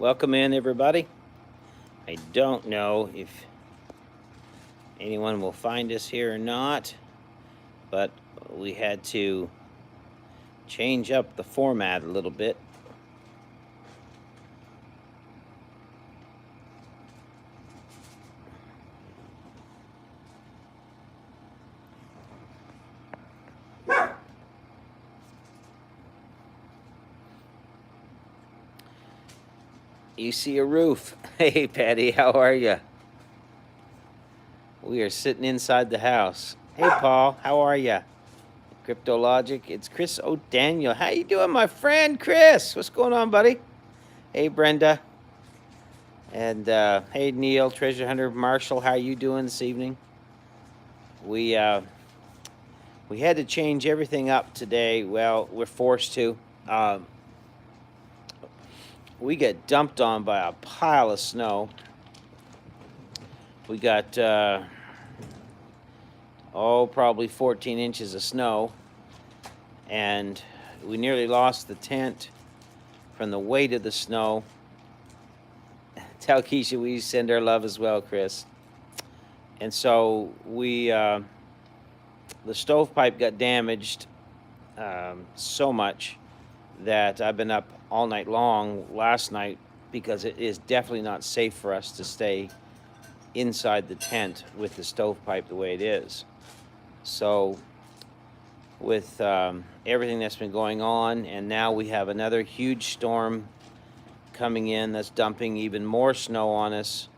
Welcome in, everybody. I don't know if anyone will find us here or not, but we had to change up the format a little bit. You see a roof. Hey, Patty, how are you? We are sitting inside the house. Hey, Paul, how are you? Cryptologic, it's Chris O'Daniel. How you doing, my friend, Chris? What's going on, buddy? Hey, Brenda. And hey, Neil, Treasure Hunter, Marshall, how you doing this evening? We had to change everything up today. Well, we're forced to. We get dumped on by a pile of snow. We got, probably 14 inches of snow. And we nearly lost the tent from the weight of the snow. Tell Keisha we send our love as well, Chris. And so the stovepipe got damaged so much that I've been up all night long last night because it is definitely not safe for us to stay inside the tent with the stovepipe the way it is. So with everything that's been going on, and now we have another huge storm coming in that's dumping even more snow on us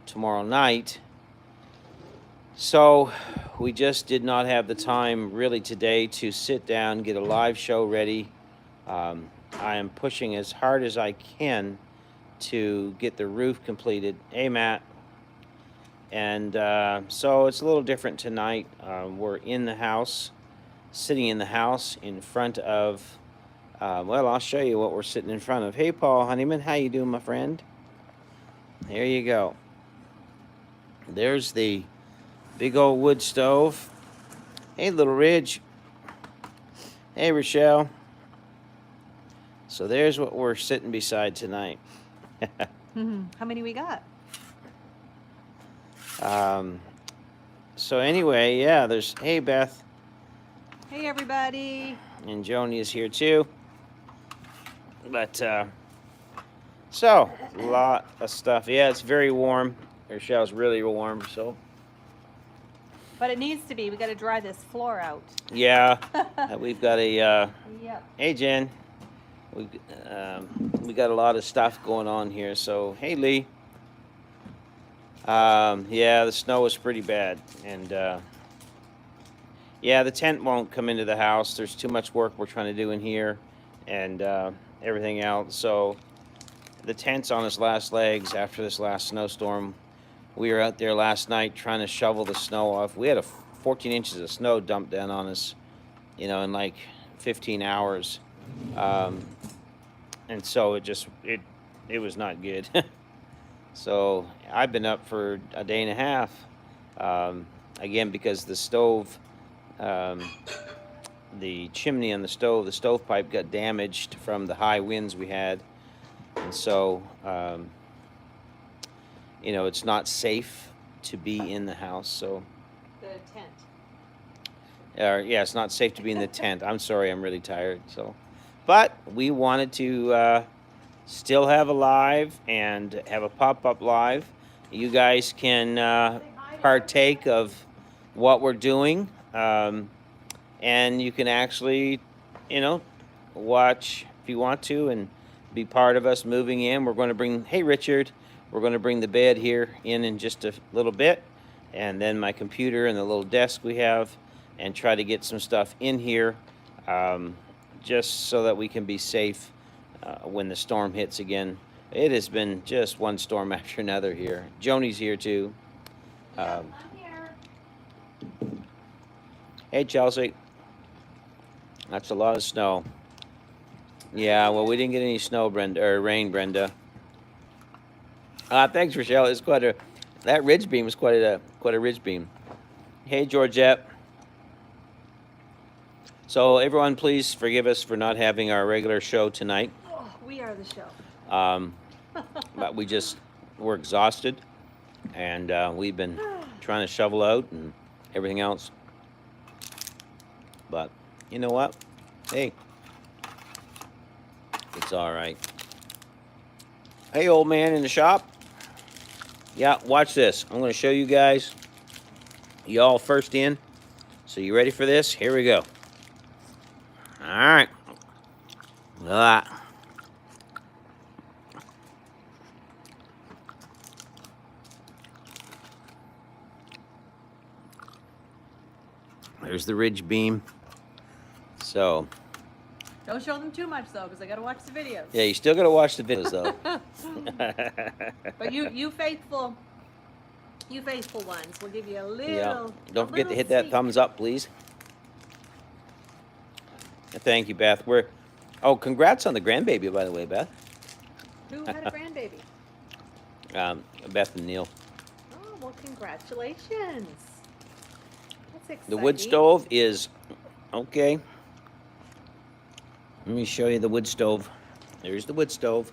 tomorrow night. So we just did not have the time really today to sit down, get a live show ready. I am pushing as hard as I can to get the roof completed. Hey, Matt. And so it's a little different tonight. We're in the house, sitting in the house in front of, well, I'll show you what we're sitting in front of. Hey, Paul Honeyman, how you doing, my friend? There you go. There's the big old wood stove. Hey, Little Ridge. Hey, Rochelle. So there's what we're sitting beside tonight. How many we got? So anyway, yeah, there's, hey, Beth. Hey, everybody. And Joni is here too. But, so, a lot of stuff. Yeah, it's very warm. Rochelle's really warm, so. But it needs to be. We got to dry this floor out. Yeah, we've got a, Yep. hey, Jen. We got a lot of stuff going on here, so, hey, Lee. Yeah, the snow is pretty bad, and, yeah, the tent won't come into the house. There's too much work we're trying to do in here, and, everything else, so the tent's on its last legs after this last snowstorm. We were out there last night trying to shovel the snow off. We had 14 inches of snow dumped down on us, in like 15 hours. And so it was not good. So I've been up for a day and a half, again, because the stove, the chimney on the stovepipe got damaged from the high winds we had. And so, it's not safe to be in the house, so. The tent. Yeah, it's not safe to be in the tent. I'm sorry, I'm really tired, so. But we wanted to still have a live and have a pop-up live. You guys can partake of what we're doing, and you can actually, watch if you want to and be part of us moving in. We're going to bring, hey, Richard, we're going to bring the bed here in just a little bit, and then my computer and the little desk we have, and try to get some stuff in here, just so that we can be safe when the storm hits again. It has been just one storm after another here. Joni's here too. I'm here. Hey, Chelsea. That's a lot of snow. Yeah, well, we didn't get any snow, Brenda, or rain, Brenda. Thanks, Rochelle. It's that ridge beam is quite a ridge beam. Hey, Georgette. So everyone, please forgive us for not having our regular show tonight. Oh, we are the show. but we're exhausted, and we've been trying to shovel out and everything else. But you know what? Hey, it's all right. Hey, old man in the shop. Yeah, watch this. I'm going to show you guys. Y'all first in. So you ready for this? Here we go. All right. There's the ridge beam. So. Don't show them too much though, because I gotta watch the videos. Yeah, you still gotta watch the videos though. But you faithful ones, we'll give you a little. Yeah. Don't forget to hit that thumbs up, please. Thank you, Beth. Congrats on the grandbaby, by the way, Beth. Who had a grandbaby? Beth and Neil. Oh well, congratulations. That's exciting. The wood stove is okay. Let me show you the wood stove. There's the wood stove.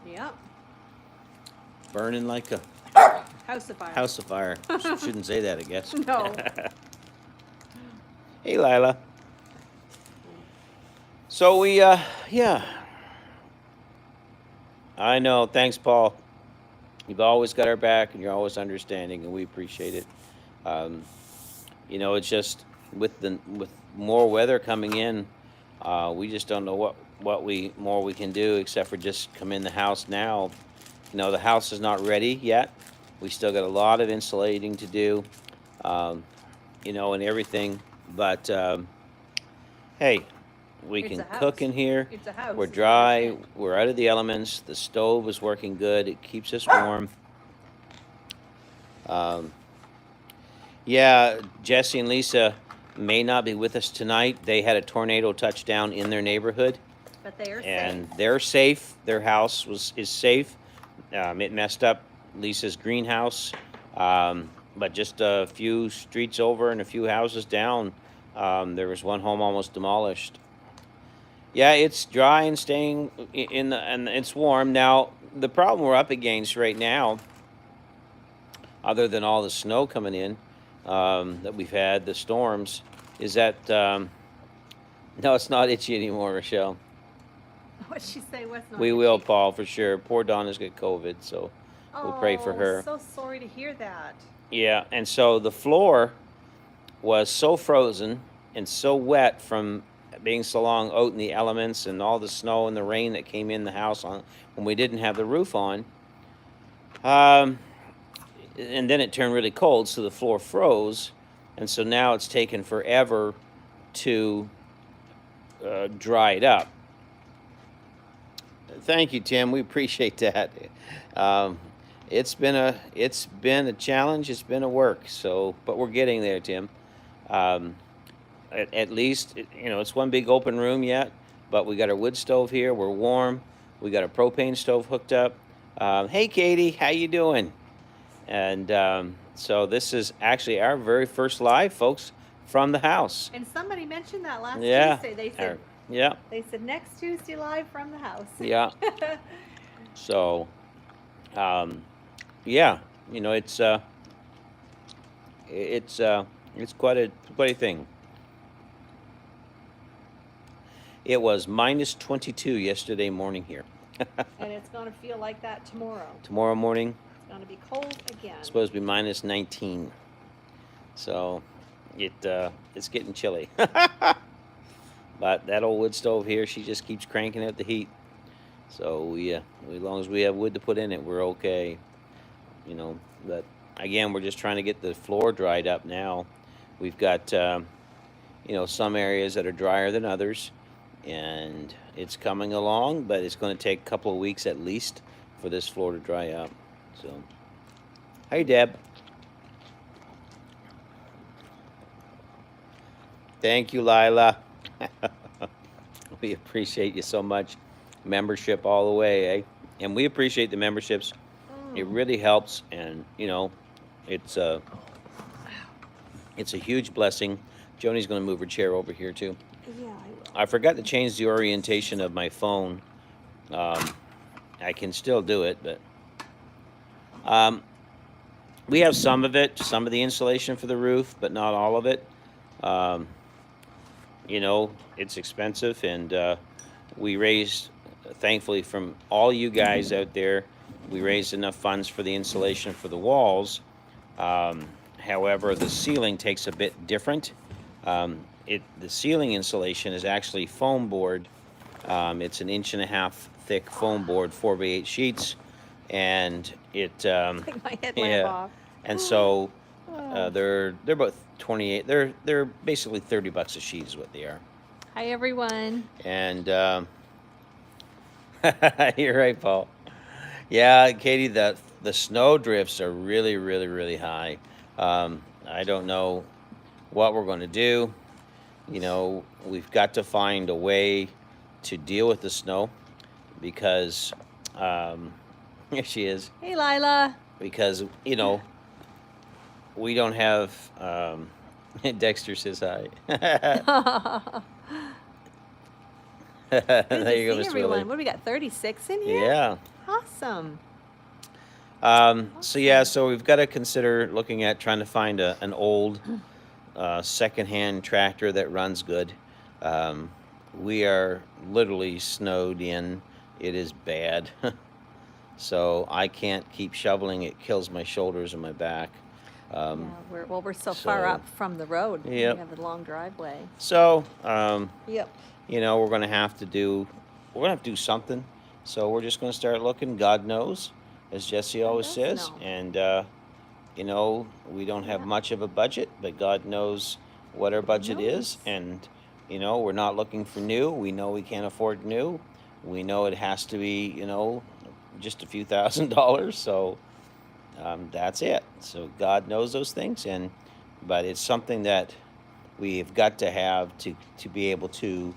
Yep. Burning like a house of fire. House of fire. Shouldn't say that, I guess. No. Hey, Lila. So yeah. I know. Thanks, Paul. You've always got our back, and you're always understanding, and we appreciate it. It's just with more weather coming in, we just don't know what more we can do except for just come in the house now. The house is not ready yet. We still got a lot of insulating to do, and everything. But hey, we can cook in here. It's a house. We're dry. We're out of the elements. The stove is working good. It keeps us warm. Yeah, Jesse and Lisa may not be with us tonight. They had a tornado touchdown in their neighborhood. But they are and safe. They're safe. Their house is safe. It messed up Lisa's greenhouse, but just a few streets over and a few houses down, there was one home almost demolished. Yeah, it's dry and staying and it's warm. Now, the problem we're up against right now, other than all the snow coming in that we've had, the storms, is that, no, it's not itchy anymore, Rochelle. What'd she say? What's not We itchy? will, Paul, for sure. Poor Donna's got COVID, so we'll pray for her. So sorry to hear that. Yeah, and so the floor was so frozen and so wet from being so long out in the elements and all the snow and the rain that came in the house when we didn't have the roof on. And then it turned really cold, so the floor froze, and so now it's taken forever to dry it up. Thank you, Tim. We appreciate that. It's been a challenge. It's been a work. So, but we're getting there, Tim. At least, it's one big open room yet. But we got our wood stove here. We're warm. We got a propane stove hooked up. Hey, Katie, how you doing? And so this is actually our very first live, folks, from the house. And somebody mentioned that last Tuesday. They said. Yeah. They said next Tuesday live from the house. Yeah. So, yeah, it's quite a thing. It was minus 22 yesterday morning here. And it's going to feel like that tomorrow. Tomorrow morning. It's going to be cold again. It's supposed to be minus 19. So, it's getting chilly. But that old wood stove here, she just keeps cranking out the heat. So as long as we have wood to put in it, we're okay. But again, we're just trying to get the floor dried up now. We've got, some areas that are drier than others, and it's coming along, but it's going to take a couple of weeks at least for this floor to dry up. So, hey, Deb. Thank you, Lila. We appreciate you so much. Membership all the way, eh? And we appreciate the memberships. It really helps, and it's a huge blessing. Joni's going to move her chair over here too. Yeah, I will. I forgot to change the orientation of my phone I can still do it, but we have some of it, some of the insulation for the roof, but not all of it. Um, you know, it's expensive, and we raised, thankfully, from all you guys out there, we raised enough funds for the insulation for the walls. However, the ceiling takes a bit different. The ceiling insulation is actually foam board. It's an 1.5 inch thick foam board, 4x8 sheets, and it Like my headlamp yeah, off. and so they're about 28. They're basically $30 a sheet is what they are. Hi, everyone. And you're right, Paul. Yeah, Katie, the snow drifts are really, really, really high. I don't know what we're going to do. You know, we've got to find a way to deal with the snow because here she is. Hey, Lila. Because you know we don't have. Dexter says hi. Good There to you go, see Mr. everyone. Willie. What do we got? 36 in here. Yeah. Awesome. So yeah, so we've got to consider looking at trying to find an old secondhand tractor that runs good. We are literally snowed in. It is bad. So I can't keep shoveling. It kills my shoulders and my back. Yeah, we're so far so- up from the road. Yep. We have a long driveway. So, Yep. you know, we're going to have to do something. So we're just going to start looking. God knows, as Jesse always does says. know. And, you know, we don't have Yeah. much of a budget, but God knows what our budget is. knows. And, you know, we're not looking for new. We know we can't afford new. We know it has to be, you know, just a few $1,000s. So that's it. So God knows those things. But it's something that we've got to have to be able to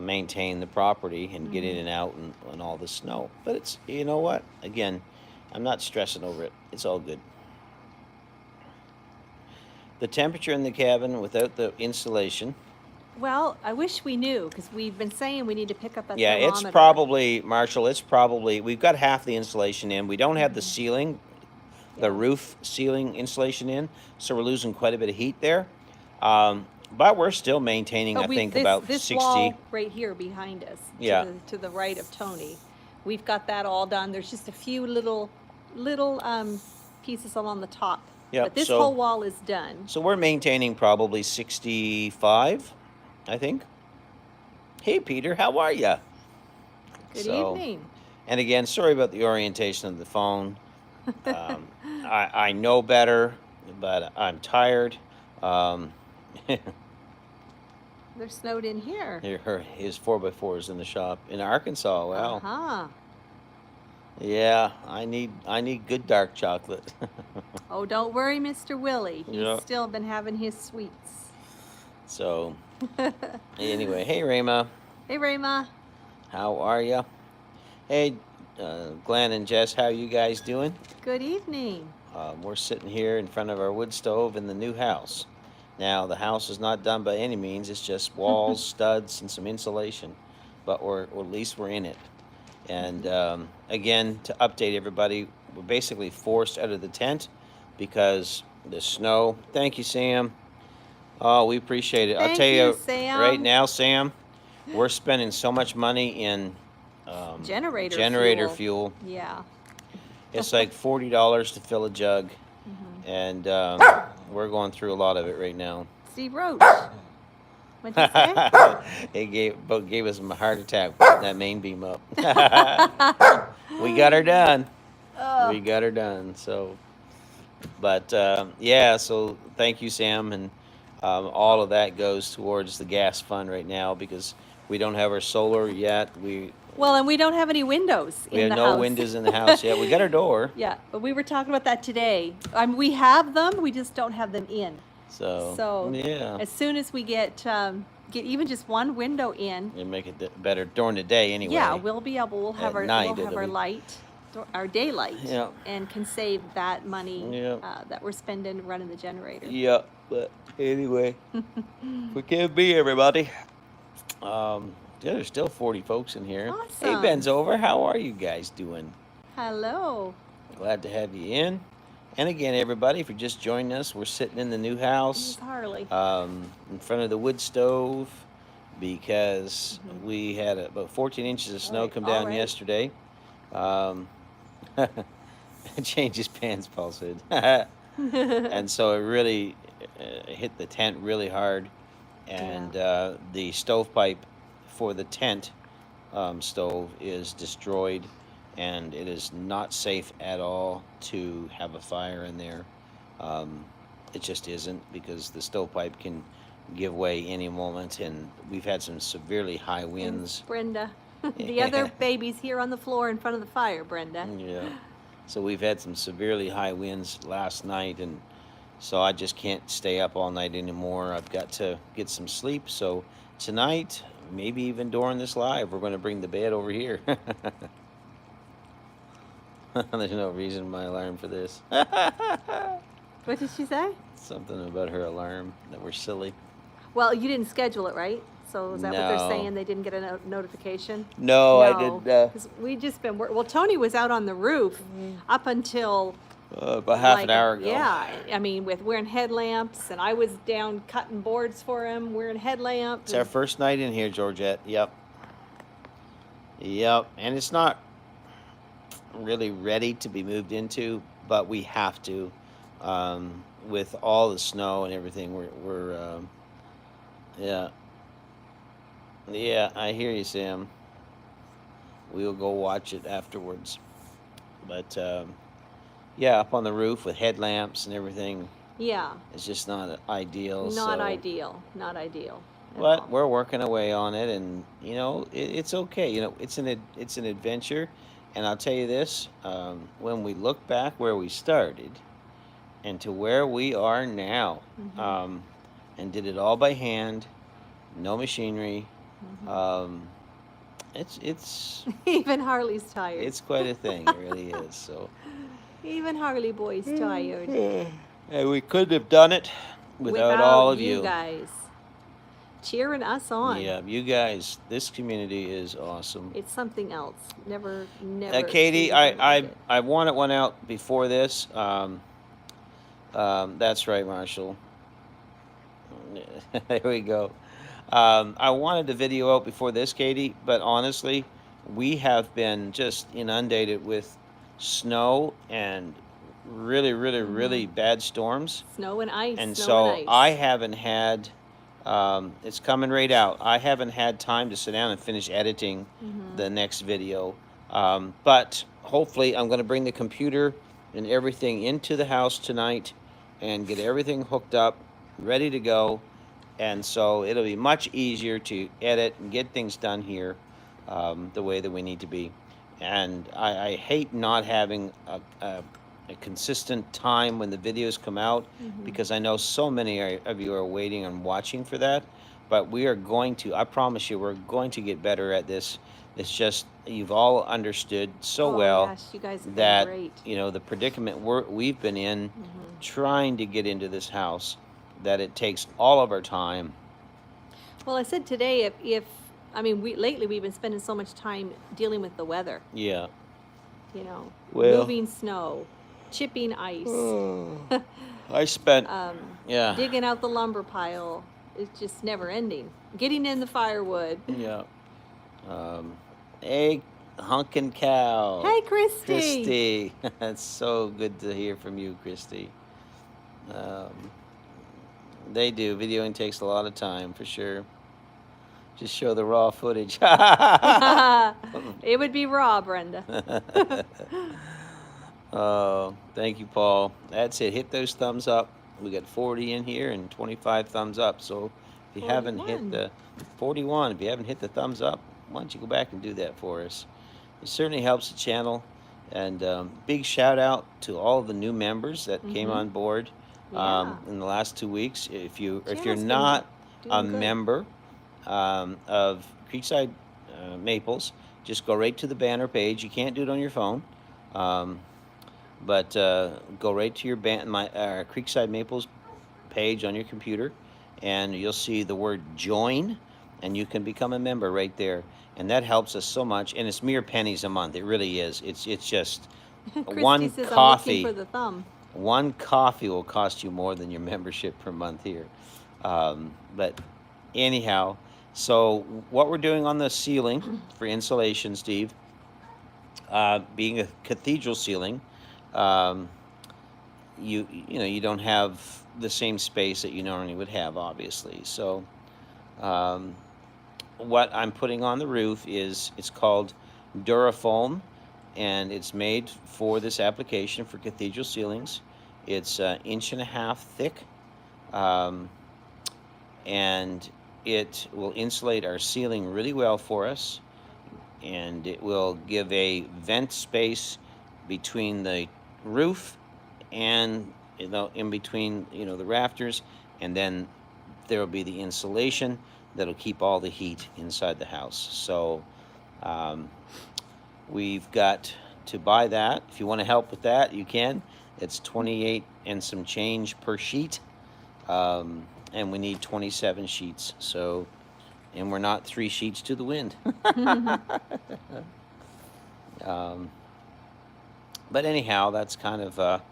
maintain the property and get in and out and all the snow. But it's, you know what? Again, I'm not stressing over it. It's all good. The temperature in the cabin without the insulation. Well, I wish we knew because we've been saying we need to pick up a Yeah, thermometer. it's probably, Marshall, we've got half the insulation in. We don't have the ceiling, the Yeah. roof ceiling insulation in, so we're losing quite a bit of heat there. But we're still maintaining, But I think, this, about this 60. wall right here behind us, Yeah. to the right of Tony, we've got that all done. There's just a few little pieces along the top. Yep, But this so- whole wall is done. So we're maintaining probably 65, I think. Hey, Peter, how are you? Good evening. And again, sorry about the orientation of the phone. I know better, but I'm tired. They're snowed in here. His 4x4 is in the shop in Arkansas. Wow. Uh-huh. Yeah, I need good dark chocolate. Oh, don't worry, Mr. Willie. He's Yeah. still been having his sweets. So anyway, hey Rayma, Hey, Rayma. how are ya? Hey, Glenn and Jess, how you guys doing? Good evening. We're sitting here in front of our wood stove in the new house. Now, the house is not done by any means. It's just walls, studs, and some insulation. But at least we're in it. And again, to update everybody, we're basically forced out of the tent because the snow. Thank you, Sam. Oh, we appreciate it. I'll Thank tell you, you Sam. right now, Sam, we're spending so much money in Generator fuel. Yeah. It's like $40 to fill a jug, and we're going through a lot of it right now. Steve Roach. What'd you say? It gave us a heart attack putting that main beam up. We got her done. Oh. We got her done. So, but yeah. So thank you, Sam, and all of that goes towards the gas fund right now because we don't have our solar yet. Well, and we don't have any windows We in have the no house. windows in the house yet. We got our door. Yeah, but we were talking about that today. We have them, we just don't have them in. So yeah, As soon as we get even just one window in, and make it better during the day anyway. yeah, we'll have At night, we'll have it'll our be- light, our daylight, Yeah. and can save that money Yeah. that we're spending running the generator. Yeah, but anyway, forgive me, everybody. There's still 40 folks in here. Hey, Awesome. Ben's over. How are you guys doing? Hello. Glad to have you in. And again, everybody, if you're just joining us, we're sitting in the new house Miss Harley. in front of the wood stove because we had about 14 inches of snow come down yesterday. Changes pants, Paul said. And so it really hit the tent really hard. And the stovepipe for the tent stove is destroyed, and it is not safe at all to have a fire in there. It just isn't, because the stovepipe can give way any moment, and we've had some severely high winds. Brenda. The other baby's here on the floor in front of the fire, Brenda. Yeah. So we've had some severely high winds last night, and so I just can't stay up all night anymore. I've got to get some sleep. So tonight, maybe even during this live, we're going to bring the bed over here. There's no reason my alarm for this. What did she say? Something about her alarm, that we're silly. Well, you didn't schedule it, right? So is that what they're No. saying? They didn't get a notification? No, I didn't. 'Cause we just been well, Tony was out on the roof up until About half an hour ago. Yeah, I mean, with wearing headlamps, and I was down cutting boards for him, wearing headlamps. It's our first night in here, Georgette. Yep. Yep. And it's not really ready to be moved into, but we have to. With all the snow and everything, we're yeah. Yeah, I hear you, Sam. We'll go watch it afterwards. But yeah, up on the roof with headlamps and everything. Yeah. It's just not ideal. Not ideal. Not ideal. But we're working away on it, and you know, it's okay. You know, it's an adventure, and I'll tell you this: when we look back where we started, and to where we are now, and did it all by hand, no machinery. It's Even Harley's tired. it's quite a thing. It really is. So. Even Harley boy's tired. And we couldn't have done it without all of you guys cheering us on. Yeah, you guys. This community is awesome. It's something else. Never. Katie, seen anything like it. I wanted one out before this. That's right, Marshall. There we go. I wanted the video out before this, Katie, but honestly, we have been just inundated with snow and really bad storms. Snow and ice. And snow so and ice. I haven't had, it's coming right out. I haven't had time to sit down and finish editing the next video. But hopefully I'm going to bring the computer and everything into the house tonight and get everything hooked up, ready to go. And so it'll be much easier to edit and get things done here the way that we need to be. And I hate not having a consistent time when the videos come out, because I know so many of you are waiting and watching for that. But we are going to, I promise you, we're going to get better at this. It's just, you've all understood so well gosh, you guys have been that, great. you know, the predicament we've been in trying to get into this house, that it takes all of our time. Well, I said today, lately we've been spending so much time dealing with the weather. Yeah. You know, Well, moving snow, chipping ice, I spent, yeah. digging out the lumber pile. It's just never ending. Getting in the firewood. Yeah. Hey, hunkin' cow. Hey, Christy. Christy. It's so good to hear from you, Christy. They do. Videoing takes a lot of time, for sure. Just show the raw footage. It would be raw, Brenda. Oh, thank you, Paul. That's it. Hit those thumbs up. We got 40 in here and 25 thumbs up. So if you haven't hit the 41, if you haven't hit the thumbs up, why don't you go back and do that for us? It certainly helps the channel. And big shout out to all the new members that came on board in the last 2 weeks. If you're not a member of Creekside Maples, just go right to the banner page. You can't do it on your phone. But go right to your Creekside Maples page on your computer, and you'll see the word join, and you can become a member right there, and that helps us so much. And it's mere pennies a month. It really is. It's just Christy one says coffee. I'm looking for the thumb. One coffee will cost you more than your membership per month here. But anyhow, so what we're doing on the ceiling for insulation, Steve, being a cathedral ceiling, um, you don't have the same space that you normally would have, obviously. So um, what I'm putting on the roof it's called Durafoam, and it's made for this application for cathedral ceilings. It's 1.5 inches thick, um, and it will insulate our ceiling really well for us, and it will give a vent space between the roof and in between the rafters, and then there will be the insulation that'll keep all the heat inside the house. So um, we've got to buy that. If you want to help with that, you can. It's 28 and some change per sheet, and we need 27 sheets. So, and we're not 3 sheets to the wind. But anyhow, that's kind of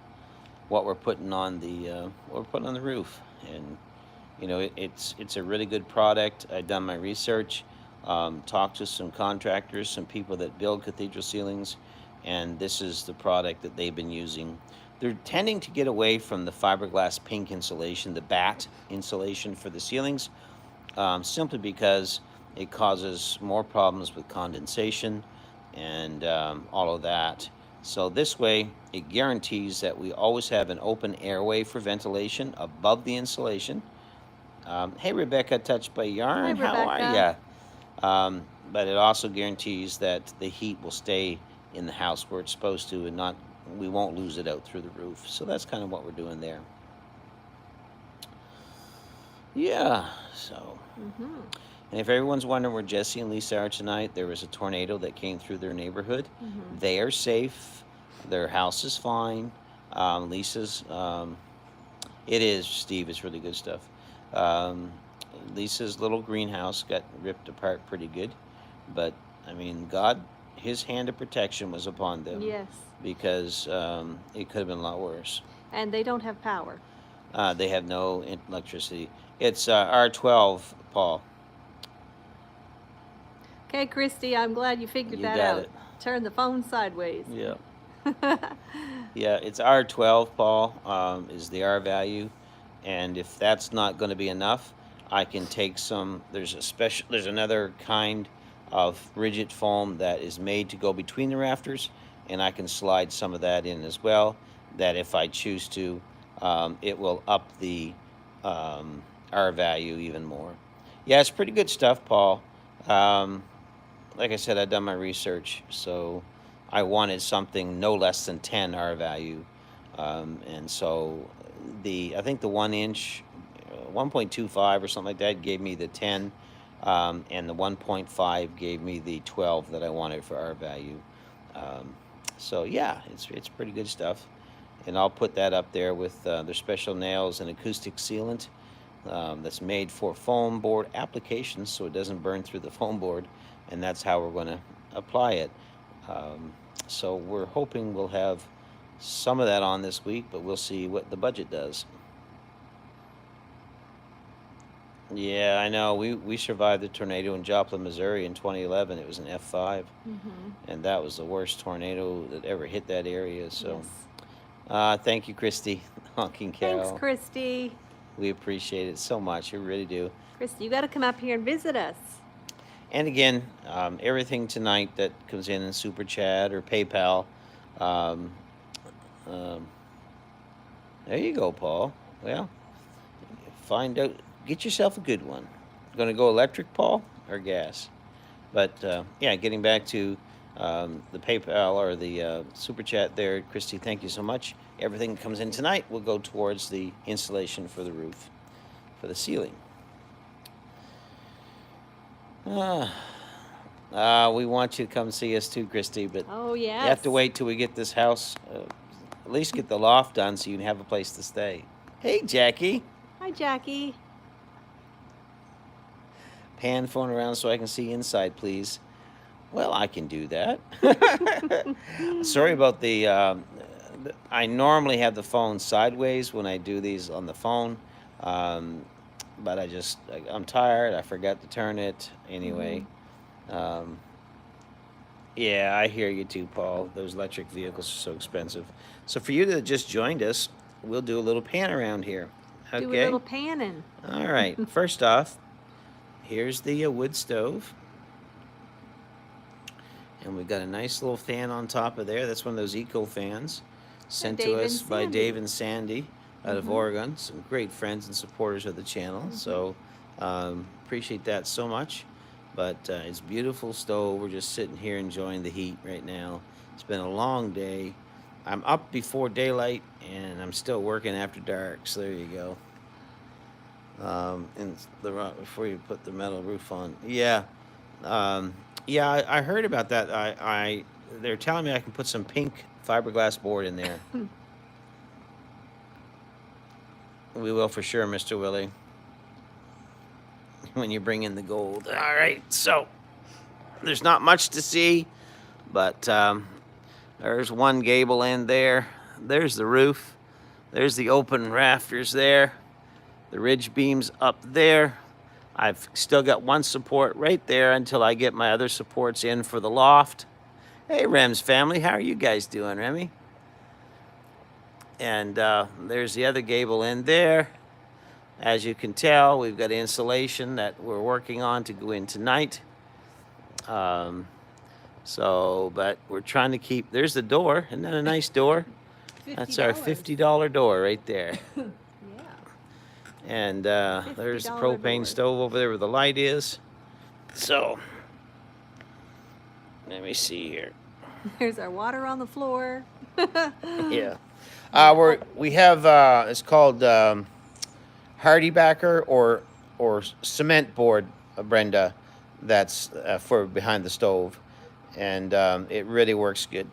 what we're putting on the roof, and it's a really good product. I've done my research, talked to some contractors, some people that build cathedral ceilings, and this is the product that they've been using. They're tending to get away from the fiberglass pink insulation, the batt insulation for the ceilings, simply because it causes more problems with condensation and all of that. So this way, it guarantees that we always have an open airway for ventilation above the insulation. Hey, Rebecca, Touched by Yarn. Hi, How are Rebecca. ya? But it also guarantees that the heat will stay in the house where it's supposed to, and we won't lose it out through the roof. So that's kind of what we're doing there. Yeah, so. And if everyone's wondering where Jesse and Lisa are tonight, there was a tornado that came through their neighborhood. They are safe. Their house is fine. Lisa's, it is, Steve, it's really good stuff. Lisa's little greenhouse got ripped apart pretty good. But, I mean, God, his hand of protection was upon them. Yes. Because it could have been a lot worse. And they don't have power. They have no electricity. It's R12, Paul. Okay, Christy, I'm glad you figured that got out. it. Turn the phone sideways. Yeah. Yeah, it's R12, Paul, is the R value. And if that's not going to be enough, I can take some, there's another kind of rigid foam that is made to go between the rafters, and I can slide some of that in as well, that if I choose to, it will up the R value even more. Yeah, it's pretty good stuff, Paul. Like I said, I've done my research, so I wanted something no less than 10 R value. And so I think the 1 inch, 1.25 or something like that gave me the 10, and the 1.5 gave me the 12 that I wanted for R value. So yeah, it's pretty good stuff. And I'll put that up there with their special nails and acoustic sealant that's made for foam board applications, so it doesn't burn through the foam board, and that's how we're going to apply it. So we're hoping we'll have some of that on this week, but we'll see what the budget does. Yeah, I know. We survived the tornado in Joplin, Missouri in 2011. It was an F5, and that was the worst tornado that ever hit that area. So thank you, Christy. Honking cow. Thanks, Christy. We appreciate it so much. We really do. Christy, you got to come up here and visit us. And again, everything tonight that comes in Super Chat or PayPal, there you go, Paul. Well, find out, get yourself a good one. Going to go electric, Paul, or gas? But yeah, getting back to the PayPal or the Super Chat there, Christy, thank you so much. Everything that comes in tonight will go towards the insulation for the roof, for the ceiling. We want you to come see us too, Christy, but yes. You have to wait till we get this house, at least get the loft done so you can have a place to stay. Hey, Jackie. Hi, Jackie. pan phone around so I can see inside, please. Well, I can do that. Sorry about I normally have the phone sideways when I do these on the phone, um, but I'm tired. I forgot to turn it anyway. Um, yeah, I hear you too, Paul. Those electric vehicles are so expensive. So for you that just joined us, we'll do a little pan around here. Okay. Do a little panning. All right. First off, here's the wood stove. And we've got a nice little fan on top of there. That's one of those eco fans sent to us by Dave and Sandy out of Oregon. Some great friends and supporters of the channel. So appreciate that so much. But it's a beautiful stove. We're just sitting here enjoying the heat right now. It's been a long day. I'm up before daylight, and I'm still working after dark. So there you go. And before you put the metal roof on, yeah. Yeah, I heard about that. They're telling me I can put some pink fiberglass board in there. We will for sure, Mr. Willie. When you bring in the gold. All right, so there's not much to see, but there's one gable end there. There's the roof. There's the open rafters there. The ridge beams up there. I've still got one support right there until I get my other supports in for the loft. Hey, Rem's family, how are you guys doing, Remy? And there's the other gable end there. As you can tell, we've got insulation that we're working on to go in tonight. But we're trying to keep, there's the door. Isn't that a nice door? That's our $50 door right there. And there's the propane stove over there where the light is. So, let me see here. There's our water on the floor. Yeah. We have, it's called hardy backer or cement board, Brenda, that's for behind the stove. And it really works good.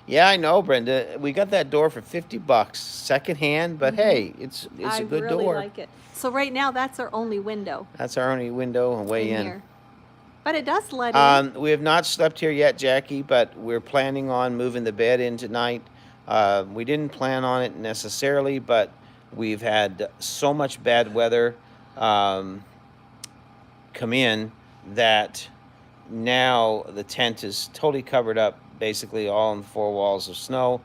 Yeah, I know, Brenda. We got that door for $50, secondhand, but hey, it's a good door. I really like it. So right now, that's our only window. That's our only window and way in. Here. But it does let in. We have not slept here yet, Jackie, but we're planning on moving the bed in tonight. We didn't plan on it necessarily, but we've had so much bad weather come in that now the tent is totally covered up, basically all on the 4 walls of snow,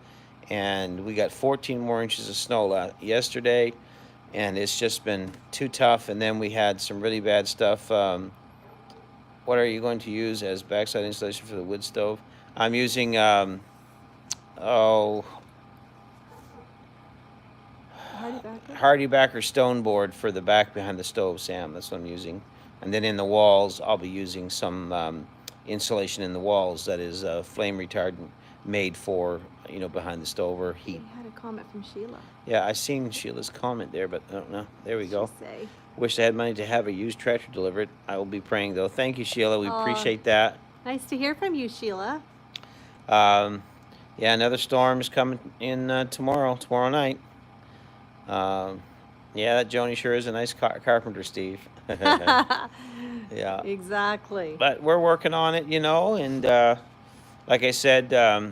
and we got 14 more inches of snow yesterday, and it's just been too tough. And then we had some really bad stuff. What are you going to use as backside insulation for the wood stove? I'm using hardy backer stone board for the back behind the stove, Sam. That's what I'm using. And then in the walls, I'll be using some insulation in the walls that is flame retardant, made for, behind the stove or heat. We had a comment from Sheila. Yeah, I seen Sheila's comment there, but I don't know. There we go. Say? Wish I had money to have a used tractor delivered. I will be praying, though. Thank you, Sheila. We appreciate that. Nice to hear from you, Sheila. Yeah, another storm is coming in tomorrow night. Yeah, that Joni sure is a nice carpenter, Steve. Yeah. Exactly. But we're working on it, and like I said,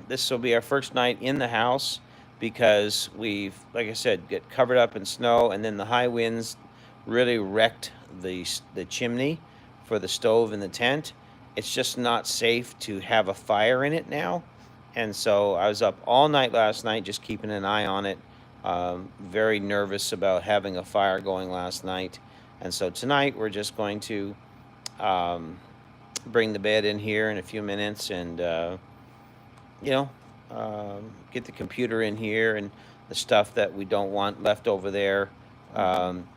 this will be our first night in the house because we've, like I said, get covered up in snow, and then the high winds really wrecked the chimney for the stove in the tent. It's just not safe to have a fire in it now. And so I was up all night last night just keeping an eye on it. Very nervous about having a fire going last night. And so tonight we're just going to bring the bed in here in a few minutes and, get the computer in here and the stuff that we don't want left over there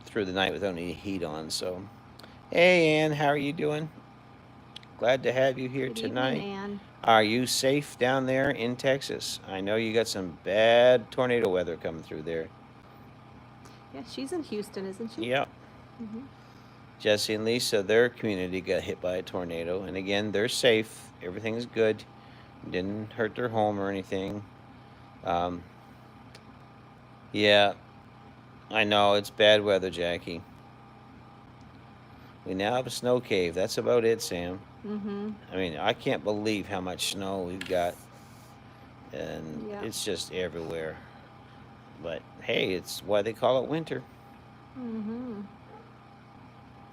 through the night without any heat on. So, hey, Ann, how are you doing? Glad to have you here tonight. Evening, Ann. Are you safe down there in Texas? I know you got some bad tornado weather coming through there. Yeah, she's in Houston, isn't she? Yep. Jesse and Lisa, their community got hit by a tornado. And again, they're safe. Everything's good. Didn't hurt their home or anything. Yeah, I know. It's bad weather, Jackie. We now have a snow cave. That's about it, Sam. Mm-hmm. I mean, I can't believe how much snow we've got, and Yeah. it's just everywhere. But hey, it's why they call it winter. Mm-hmm.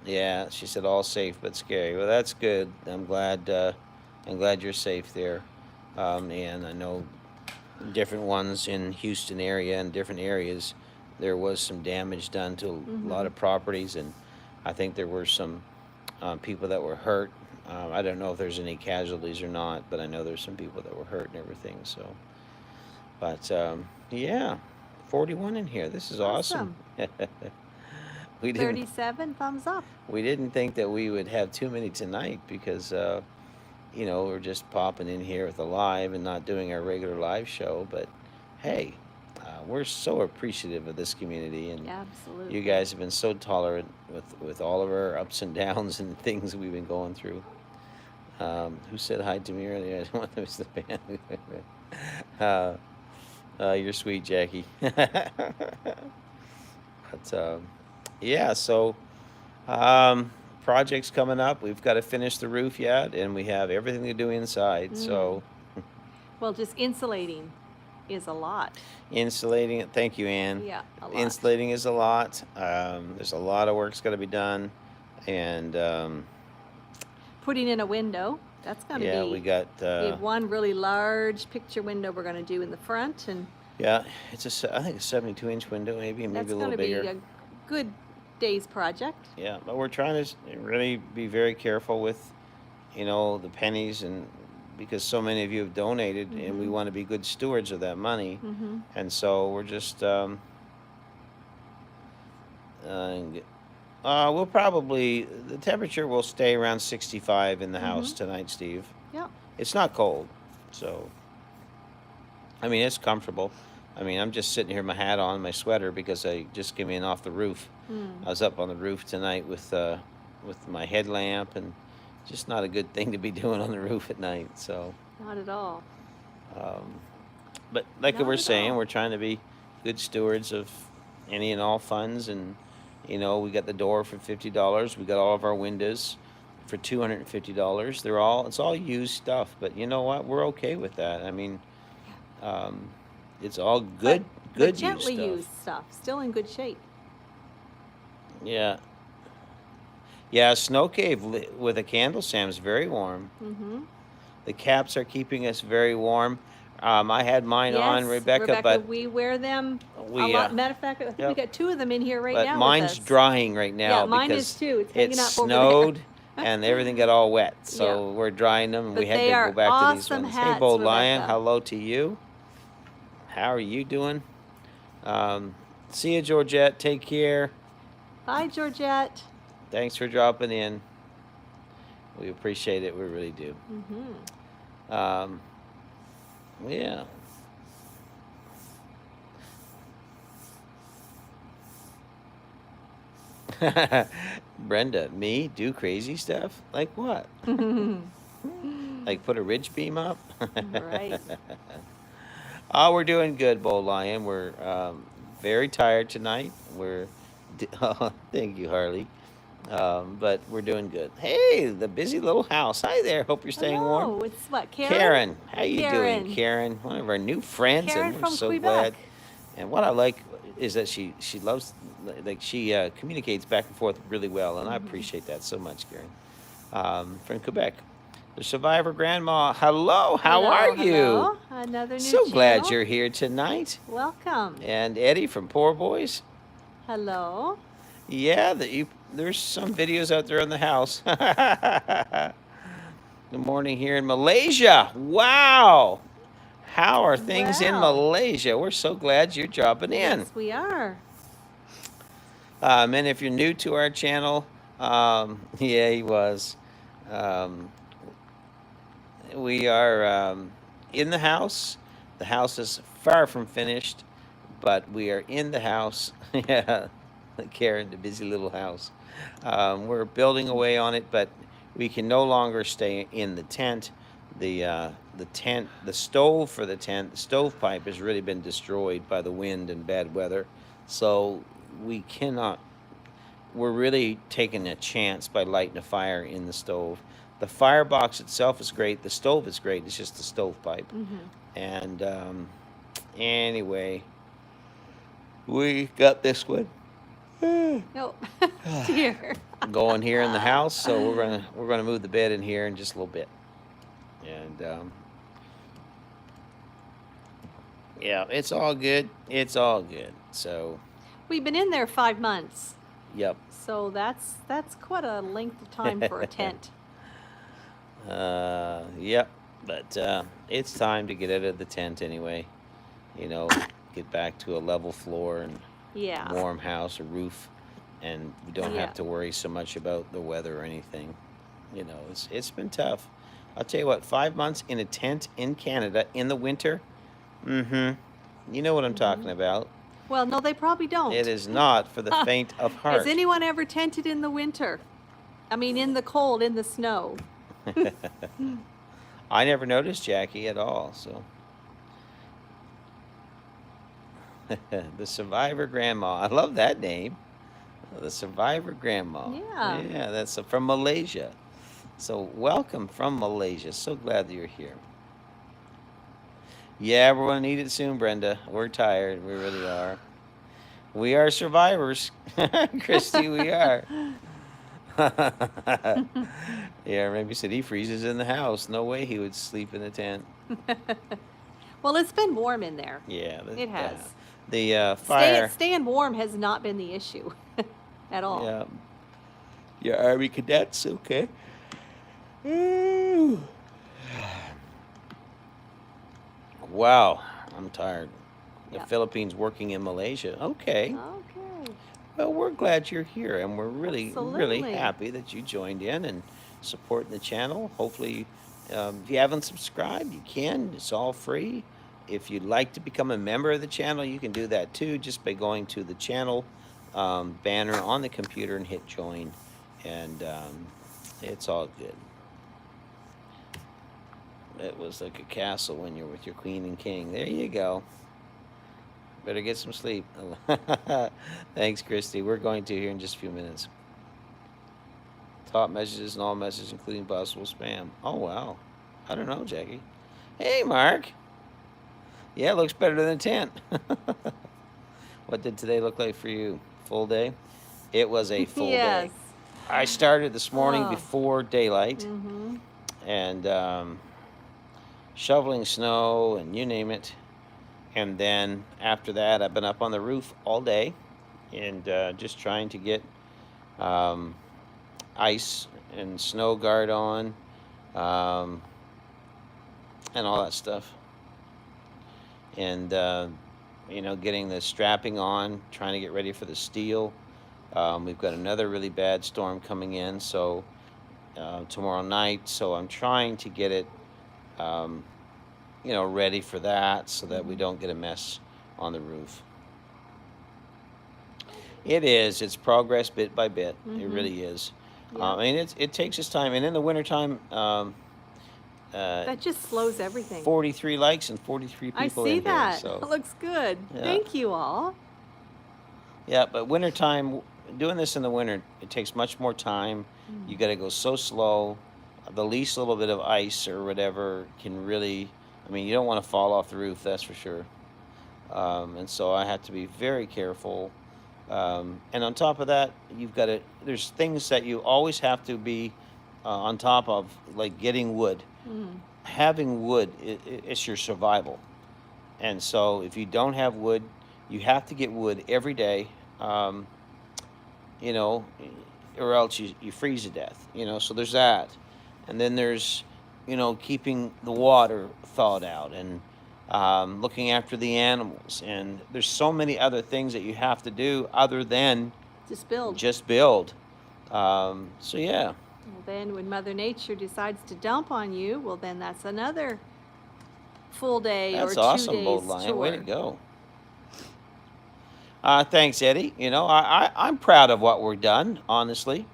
Yeah, she said all safe but scary. Well, that's good. I'm glad. I'm glad you're safe there. And I know different ones in Houston area and different areas, there was some damage done to a lot Mm-hmm. of properties, and I think there were some people that were hurt. I don't know if there's any casualties or not, but I know there's some people that were hurt and everything. So, but yeah, 41 in here. This is awesome. we didn't 37 thumbs up. we didn't think that we would have too many tonight because we're just popping in here with a live and not doing our regular live show. But hey, we're so appreciative of this community, and Absolutely. you guys have been so tolerant with all of our ups and downs and things we've been going through. Who said hi to me earlier? I don't want to miss the band. You're sweet, Jackie. But yeah, so projects coming up. We've got to finish the roof yet, and we have everything to do inside. So Well, just insulating is a lot. insulating it. Thank you, Ann. Yeah, a lot. Insulating is a lot. There's a lot of work's got to be done, and Putting in a window. That's going to yeah, be. we got. We have one really large picture window we're going to do in the front, and Yeah, I think a 72-inch window, maybe that's a going little to be bigger. a good day's project. Yeah, but we're trying to really be very careful with, the pennies, and because so many of you have donated, and we want to be good stewards of that money, Mm-hmm. and so we're just we'll probably the temperature will stay around 65 in the house tonight, Steve. Yeah. It's not cold, so I mean it's comfortable. I mean I'm just sitting here, my hat on, my sweater, because I just came in off the roof. I was up on the roof tonight with my headlamp, and just not a good thing to be doing on the roof at night. So, Not at all. but like Not we're at saying, all. we're trying to be good stewards of any and all funds, and we got the door for $50. We got all of our windows for $250. It's all used stuff, but you know what? We're okay with that. I mean, it's all good, But good gently used stuff. used stuff. Still in good shape. Yeah. Yeah, snow cave with a candle, Sam, is very warm. Mm-hmm. The caps are keeping us very warm. I had mine on, Yes, Rebecca, but we wear them we, a lot. Matter of fact, I think we yep. got two of them in here right but now. mine's with us. drying right now Yeah, mine because is too. It's it hanging up over snowed and everything got all wet. So Yeah. we're drying them, and But we had they to are go back to these awesome ones. hats, Hey, Bo Lion, Rebecca. hello to you. How are you doing? See you, Georgette. Take care. Bye, Georgette. Thanks for dropping in. We appreciate it. We really do. Mm-hmm. Yeah. Brenda, me do crazy stuff? Like what? Like put a ridge beam up? Right. Oh, we're doing good, Bo Lion. We're very tired tonight. Oh, thank you, Harley. But we're doing good. Hey, the busy little house. Hi there. Hope you're staying warm. Oh, it's what, Karen? Karen, how you Karen. doing, Karen? One of our new friends, Karen and we're from so Quebec. glad. And what I like is that she loves, like she communicates back and forth really well, and I appreciate that so much, Karen. From Quebec. The Survivor Grandma, hello, how are you? Hello. Another new So glad channel. you're here tonight. Welcome. And Eddie from Poor Boys. Hello. Yeah, there's some videos out there in the house. Good morning here in Malaysia. Wow. How are things in Wow. Malaysia? We're so glad you're dropping in. Yes, we are. And if you're new to our channel, yeah, he was. We are in the house. The house is far from finished, but we are in the house. Yeah, Karen, the busy little house. We're building away on it, but we can no longer stay in the tent. The tent, the stove for the tent, the stovepipe has really been destroyed by the wind and bad weather. So we cannot we're really taking a chance by lighting a fire in the stove. The firebox itself is great. The stove is great. It's just the stovepipe. And anyway, we got this one. Oh, dear. Going here in the house, so we're gonna move the bed in here in just a little bit. And yeah, it's all good. It's all good. So, We've been in there 5 months, yep. so that's quite a length of time for a tent. Yep. But it's time to get out of the tent anyway. You know, get back to a level floor and Yeah. warm house, a roof, and we don't Yeah. have to worry so much about the weather or anything. You know, it's been tough. I'll tell you what, 5 months in a tent in Canada in the winter. You know what I'm talking about. Well, no, they probably don't. It is not for the faint of heart. Has anyone ever tented in the winter? I mean, in the cold, in the snow. I never noticed Jackie at all, so. The Survivor Grandma. I love that name. The Survivor Grandma. Yeah. Yeah, that's from Malaysia. So welcome from Malaysia. So glad that you're here. Yeah, we're going to need it soon, Brenda. We're tired. We really are. We are survivors. Christy, we are. Yeah, maybe said he freezes in the house. No way he would sleep in a tent. Well, it's been warm in there. Yeah. It has. The fire. Staying warm has not been the issue at all. Yeah. Your Army cadets, okay. Ooh. Wow, I'm tired. The Yeah. Philippines working in Malaysia. Okay. Okay. Well, we're glad you're here, and we're really Absolutely. happy that you joined in and supporting the channel. Hopefully, if you haven't subscribed, you can. It's all free. If you'd like to become a member of the channel, you can do that too, just by going to the channel banner on the computer and hit join, and it's all good. It was like a castle when you're with your queen and king. There you go. Better get some sleep. Thanks, Christy. We're going to here in just a few minutes. Top messages and all messages, including possible spam. Oh, wow. I don't know, Jackie. Hey, Mark. Yeah, it looks better than a tent. What did today look like for you? Full day? It was a full Yes. day. I started this morning Oh. before daylight and shoveling snow and you name it. And then after that, I've been up on the roof all day and just trying to get ice and snow guard on and all that stuff. And, you know, getting the strapping on, trying to get ready for the steel. We've got another really bad storm coming in, so tomorrow night. So I'm trying to get it, you know, ready for that so that we don't get a mess on the roof. It is. It's progress bit by bit. It really is. Yeah. I mean, it takes its time. And in the wintertime, That just slows everything. 43 likes and 43 I people see in that. here. So. It looks good. Yeah. Thank you all. Yeah, but wintertime, doing this in the winter, it takes much more time. You got to go so slow. The least little bit of ice or whatever can really, I mean, you don't want to fall off the roof, that's for sure. And so I have to be very careful. And on top of that, you've got to, there's things that you always have to be on top of, like getting wood. Having wood, it's your survival. And so if you don't have wood, you have to get wood every day, you know, or else you freeze to death, you know, so there's that. And then there's, you know, keeping the water thawed out and looking after the animals. And there's so many other things that you have to do other than Just build. just build. So, yeah. Well, then when Mother Nature decides to dump on you, well, then that's another full day That's or 2 awesome, days Bold Lion. Way to chore. go. Thanks, Eddie. You know, I'm proud of what we've done, honestly,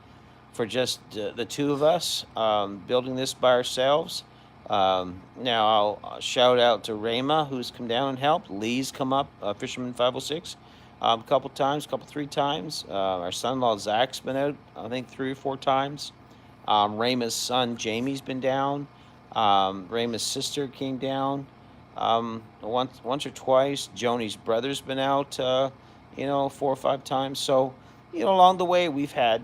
for just the two of us building this by ourselves. Now, I'll shout out to Rayma, who's come down and helped. Lee's come up, Fisherman 506. couple times, 3 times. Our son-in-law Zach's been out, I think 3 or 4 times. Rama's son Jamie's been down. Rama's sister came down once or twice. Joni's brother's been out, 4 or 5 times. So, along the way we've had,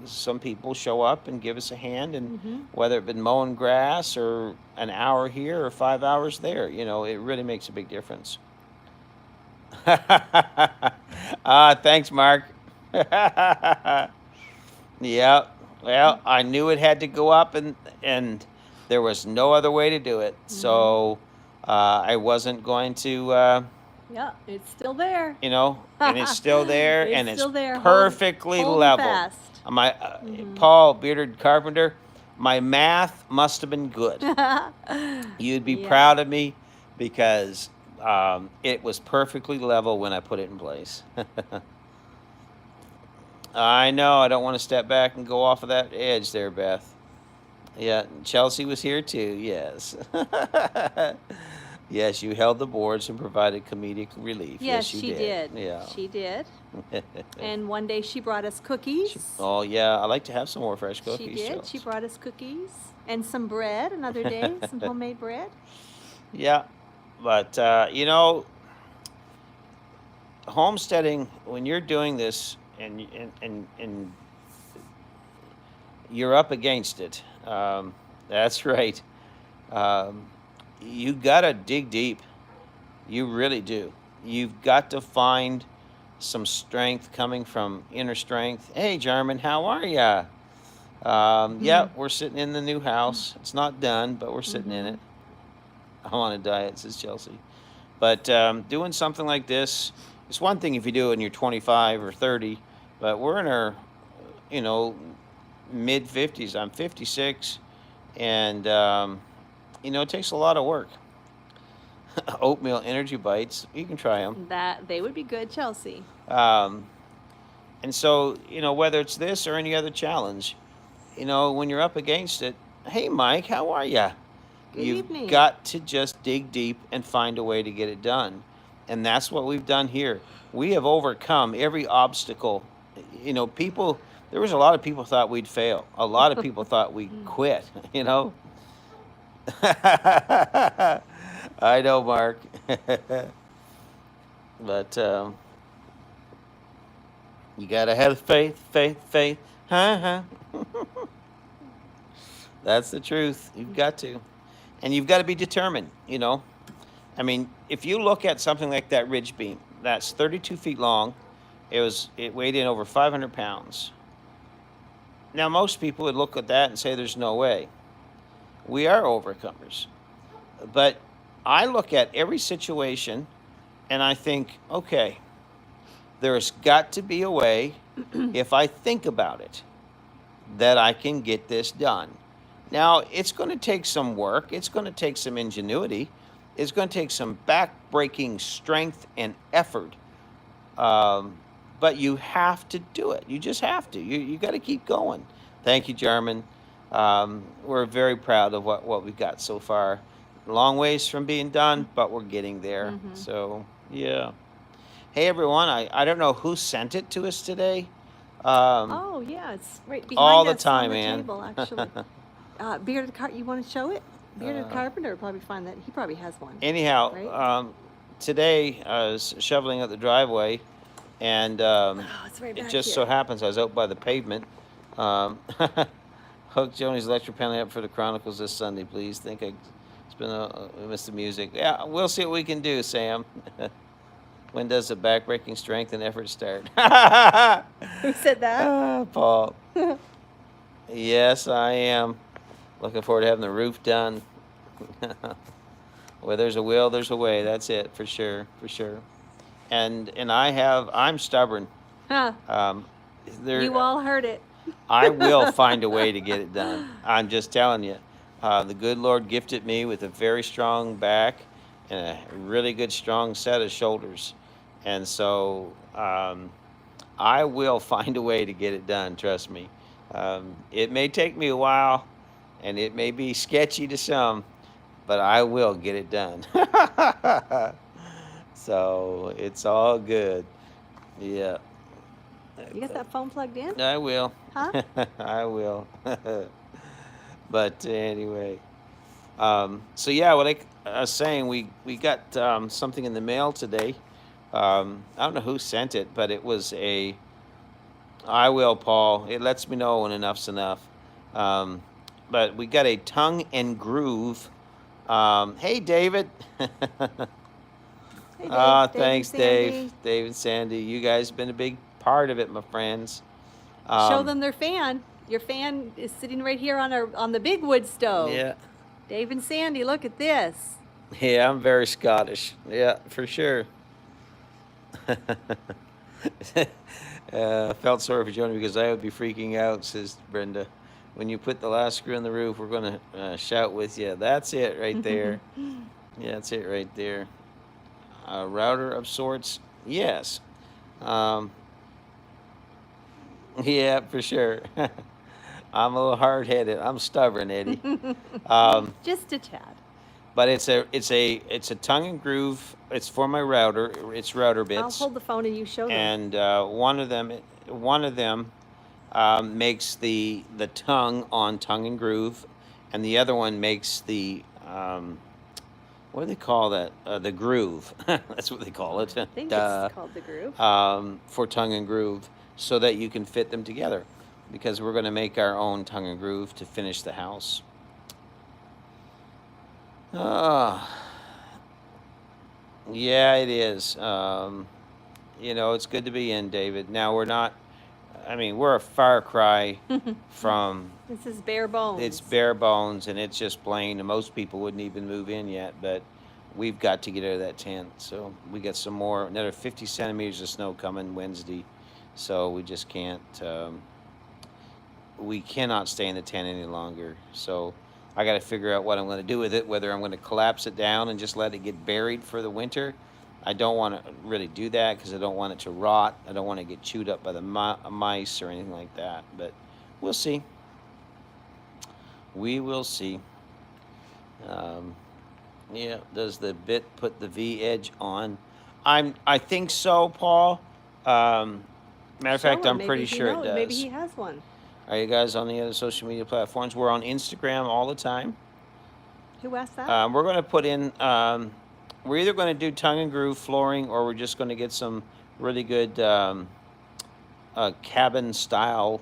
some people show up and give us a hand, and whether it been mowing grass or an hour here or 5 hours there, it really makes a big difference. Thanks, Mark. Yeah. Well, I knew it had to go up, and there was no other way to do it. So I wasn't going to, Yeah, it's still there. and it's still there, It's and it's still there. perfectly Hold level. fast. My Paul, bearded carpenter, my math must have been good. You'd be Yeah. proud of me, because it was perfectly level when I put it in place. I know, I don't want to step back and go off of that edge there, Beth. Yeah, Chelsea was here too, yes. Yes, you held the boards and provided comedic relief. Yes, you she did. Yeah. She did. And one day she brought us cookies. Oh, yeah, I like to have some more fresh cookies. She did. Chels. She brought us cookies and some bread another day, some homemade bread. Yeah, but, homesteading, when you're doing this, and you're up against it. That's right. You gotta dig deep. You really do. You've got to find some strength coming from inner strength. Hey, Jarman, how are ya? Yeah, we're sitting in the new house. It's not done, but we're sitting in it. I'm on a diet, says Chelsea. But doing something like this, it's one thing if you do it and you're 25 or 30, but we're in our, mid 50s. I'm 56, and it takes a lot of work. Oatmeal energy bites, you can try them. They would be good, Chelsea. And so, whether it's this or any other challenge, when you're up against it, hey, Mike, how are ya? Good You've evening. got to just dig deep and find a way to get it done. And that's what we've done here. We have overcome every obstacle. There was a lot of people thought we'd fail. A lot of people thought we'd quit, I know, Mark. But you gotta have faith. That's the truth. You've got to. And you've got to be determined, I mean, if you look at something like that ridge beam, that's 32 feet long. It weighed in over 500 pounds. Now, most people would look at that and say there's no way. We are overcomers. But I look at every situation and I think, okay, there's got to be a way, if I think about it, that I can get this done. Now, it's going to take some work. It's going to take some ingenuity. It's going to take some back-breaking strength and effort. But you have to do it. You just have to. You got to keep going. Thank you, Jarman. We're very proud of what we've got so far. Long ways from being done, but we're getting there. So, yeah. Hey, everyone. I don't know who sent it to us today. Oh, yeah, it's right behind all the us time, on the man. table, actually. Bearded you want to show it? Bearded Carpenter will probably find that. He probably has one. Anyhow, Right? today I was shoveling up the driveway, and It's right it back just here. so happens I was out by the pavement. Hook Joni's electric panel up for the Chronicles this Sunday, please. We missed the music. Yeah, we'll see what we can do, Sam. When does the backbreaking strength and effort start? Who said that? Paul. Yes, I am. Looking forward to having the roof done. Where there's a will, there's a way. That's it, for sure, for sure. And I'm stubborn. Huh. You all heard it. I will find a way to get it done. I'm just telling you. The good Lord gifted me with a very strong back and a really good, strong set of shoulders. And so I will find a way to get it done, trust me. It may take me a while, and it may be sketchy to some, but I will get it done. So it's all good. Yeah. You got that phone plugged in? I will. Huh? I will. But anyway, so yeah, what I was saying, we got something in the mail today. I don't know who sent it, but it was a. I will, Paul. It lets me know when enough's enough. Um, but we got a tongue and groove. Hey, David. Hey, Dave. Ah, Dave and thanks, Dave. Sandy. Dave and Sandy. You guys been a big part of it, my friends. Show them their fan. Your fan is sitting right here on the big wood stove. Yeah. Dave and Sandy, look at this. Yeah, I'm very Scottish. Yeah, for sure. Felt sorry for Joni because I would be freaking out, says Brenda. When you put the last screw in the roof, we're going to shout with you. That's it right there. Yeah, that's it right there. A router of sorts? Yes. Um, yeah, for sure. I'm a little hard-headed. I'm stubborn, Eddie. Just a tad. But it's a tongue and groove. It's for my router. It's router bits. I'll hold the phone and you show them. And one of them makes the tongue on tongue and groove, and the other one makes the what do they call that? The groove. That's what they call it. I think it's called the groove. For tongue and groove, so that you can fit them together, because we're going to make our own tongue and groove to finish the house. Yeah, it is. It's good to be in, David. Now we're not. I mean, we're a far cry from. This is bare bones. It's bare bones, and it's just plain. And most people wouldn't even move in yet, but we've got to get out of that tent. So we got some more, another 50 centimeters of snow coming Wednesday. So we just can't. We cannot stay in the tent any longer. So I got to figure out what I'm going to do with it, whether I'm going to collapse it down and just let it get buried for the winter. I don't want to really do that because I don't want it to rot. I don't want to get chewed up by the mice or anything like that. But we'll see. We will see. Yeah, does the bit put the V edge on? I think so, Paul. Matter of fact, I'm pretty sure it does. Maybe he has one. Are you guys on the other social media platforms? We're on Instagram all the time. Who asked that? We're going to put in, we're either going to do tongue and groove flooring, or we're just going to get some really good cabin style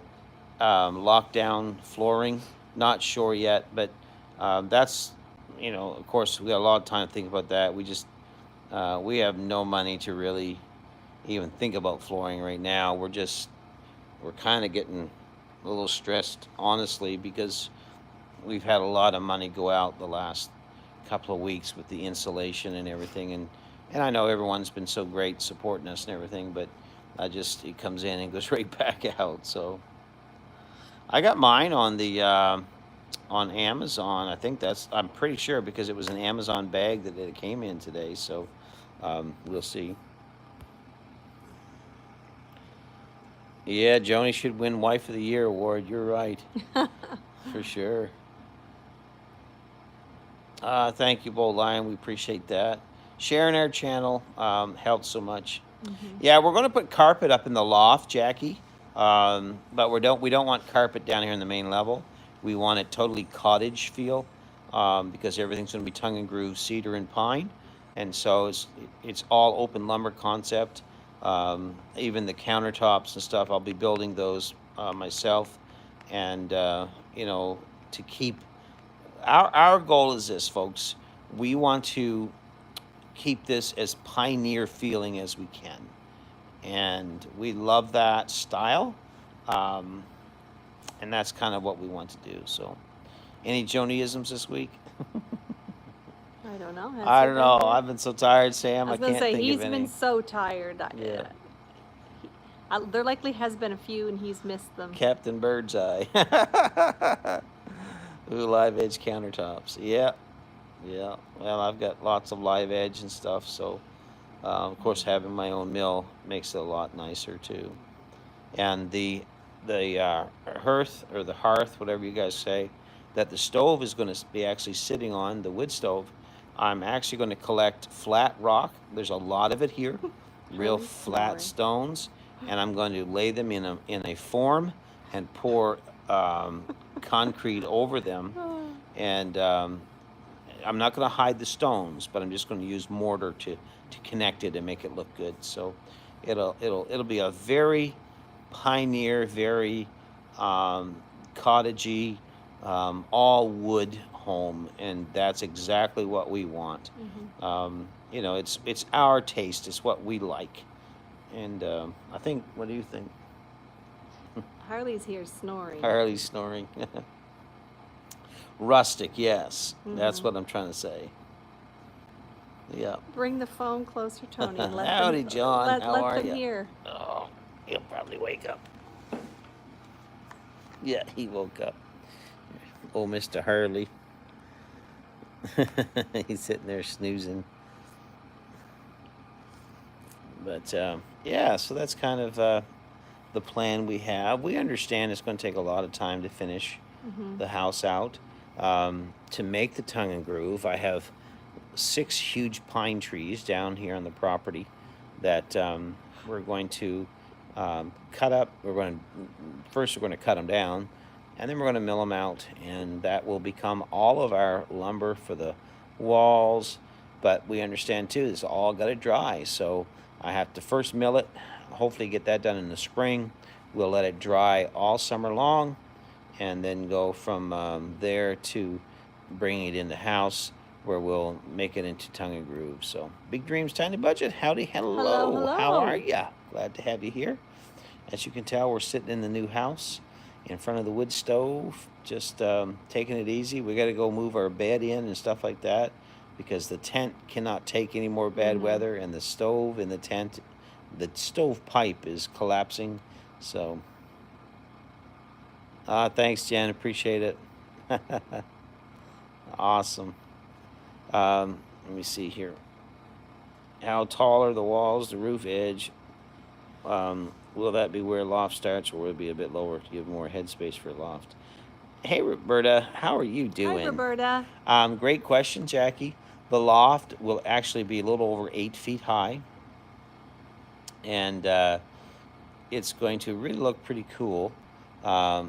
lockdown flooring. Not sure yet, but that's, of course, we got a lot of time to think about that. We have no money to really even think about flooring right now. We're kind of getting a little stressed, honestly, because we've had a lot of money go out the last couple of weeks with the insulation and everything, and I know everyone's been so great supporting us and everything, but it comes in and goes right back out. So I got mine on the on Amazon. I'm pretty sure, because it was an Amazon bag that it came in today. So we'll see. Yeah, Joni should win Wife of the Year award. You're right. For sure. Thank you, Bold Lion. We appreciate that. Sharing our channel helps so much. Mm-hmm. Yeah, we're going to put carpet up in the loft, Jackie. But we don't want carpet down here in the main level. We want it totally cottage feel, because everything's going to be tongue and groove, cedar and pine, and so it's all open lumber concept. Even the countertops and stuff, I'll be building those myself, and to keep our goal is this, folks. We want to keep this as pioneer feeling as we can, and we love that style, and that's kind of what we want to do. So, any Joniisms this week? I don't know. I don't know. I've been so tired, Sam. I can't think he's of any. been so tired. Yeah. There likely has been a few, and he's missed them. Captain Birdseye. Ooh, live edge countertops. Yeah. Yeah. Well, I've got lots of live edge and stuff, so of course having my own mill makes it a lot nicer too. And the hearth, or the hearth, whatever you guys say, that the stove is going to be actually sitting on, the wood stove, I'm actually going to collect flat rock. There's a lot of it here, real Hurley's flat snoring. stones, and I'm going to lay them in a form and pour concrete over them. And I'm not going to hide the stones, but I'm just going to use mortar to connect it and make it look good. So it'll be a very pioneer, very cottagey, all wood home, and that's exactly what we want. You know, it's our taste. It's what we like, and I think. What do you think? Harley's here snoring. Harley's snoring. Rustic, yes, that's Mhm. what I'm trying to say. Yeah. Bring the phone closer, Tony, and let Howdy, them John. How let are them you? hear. Oh, he'll probably wake up. Yeah, he woke up. Oh, Mr. Hurley. He's sitting there snoozing. But yeah, so that's kind of the plan we have. We understand it's going to take a lot of time to finish the house out. To make the tongue and groove, I have 6 huge pine trees down here on the property that we're going to cut up. First we're going to cut them down, and then we're going to mill them out, and that will become all of our lumber for the walls. But we understand too, it's all got to dry, so I have to first mill it, hopefully get that done in the spring. We'll let it dry all summer long, and then go from there to bringing it in the house, where we'll make it into tongue and groove. So, big dreams, tiny budget. Howdy, Hello, hello. How hello. are ya? Glad to have you here. As you can tell, we're sitting in the new house in front of the wood stove, just taking it easy. We got to go move our bed in and stuff like that, because the tent cannot take any more bad weather, and the stove in the tent, the stove pipe is collapsing. So, thanks, Jen. Appreciate it. Awesome. Let me see here. How tall are the walls, the roof edge? Will that be where loft starts, or will it be a bit lower to give more headspace for loft? Hey, Roberta, how are you Hi, doing? Roberta. Great question, Jackie. The loft will actually be a little over 8 feet high, and it's going to really look pretty cool. Let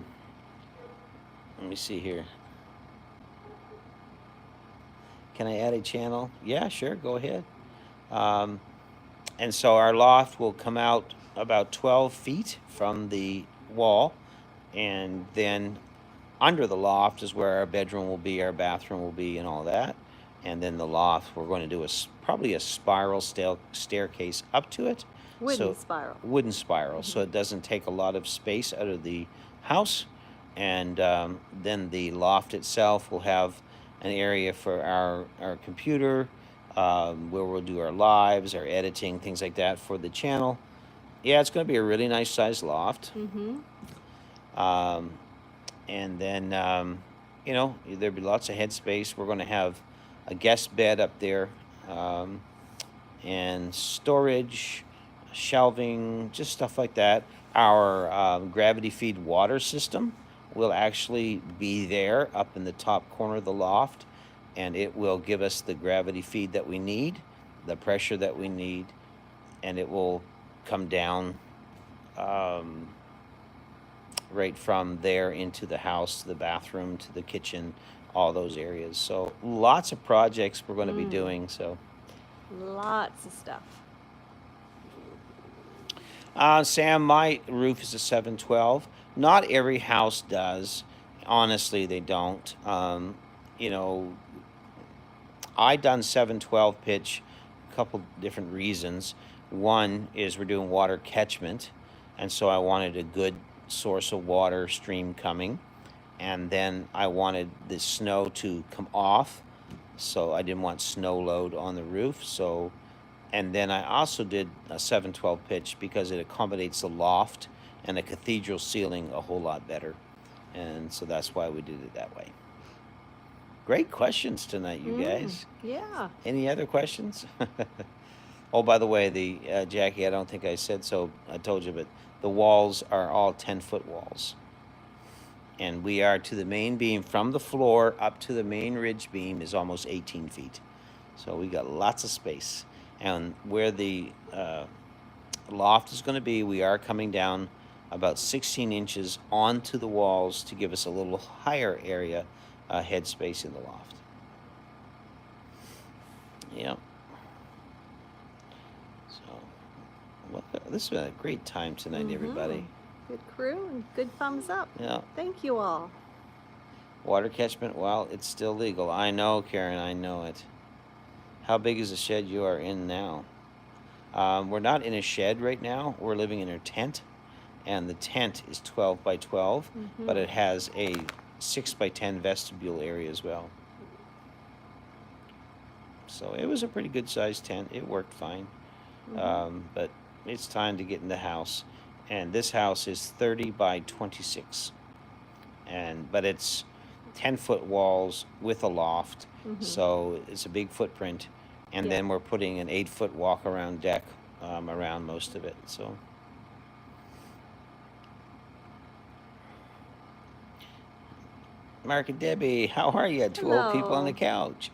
me see here. Can I add a channel? Yeah, sure, go ahead. And so our loft will come out about 12 feet from the wall, and then under the loft is where our bedroom will be, our bathroom will be, and all that. And then the loft, we're going to do probably a spiral staircase up to it. Wooden spiral. Wooden spiral, so it doesn't take a lot of space out of the house. And then the loft itself will have an area for our computer, where we'll do our lives, our editing, things like that for the channel. Yeah, it's going to be a really nice sized loft. And then, you know, there'll be lots of headspace. We're going to have a guest bed up there, and storage, shelving, just stuff like that. Our gravity feed water system will actually be there up in the top corner of the loft, and it will give us the gravity feed that we need, the pressure that we need, and it will come down right from there into the house, to the bathroom, to the kitchen, all those areas. So lots of projects we're going to be doing. So Lots of stuff. Sam, my roof is a 712. Not every house does. Honestly, they don't. You know, I done 712 pitch a couple different reasons. One is we're doing water catchment, and so I wanted a good source of water stream coming, and then I wanted the snow to come off, so I didn't want snow load on the roof. So, and then I also did a 712 pitch because it accommodates the loft and a cathedral ceiling a whole lot better, and so that's why we did it that way. Great questions tonight, you guys. Yeah. Any other questions? Oh, by the way, the Jackie, I don't think I said so. I told you, but the walls are all 10-foot walls. And we are to the main beam, from the floor up to the main ridge beam is almost 18 feet. So we got lots of space. And where the loft is going to be, we are coming down about 16 inches onto the walls to give us a little higher area headspace in the loft. Yep. So, well, this has been a great time tonight, everybody. Good crew and good thumbs up. Yeah. Thank you all. Water catchment, well, it's still legal. I know, Karen, I know it. How big is the shed you are in now? We're not in a shed right now. We're living in a tent, and the tent is 12 by 12, but it has a 6 by 10 vestibule area as well. So it was a pretty good sized tent. It worked fine. But it's time to get in the house. And this house is 30 by 26. But it's 10-foot walls with a loft. So it's a big footprint. And then we're putting an 8-foot walk-around deck around most of it. So Mark and Debbie, how are you? Two old people on the couch.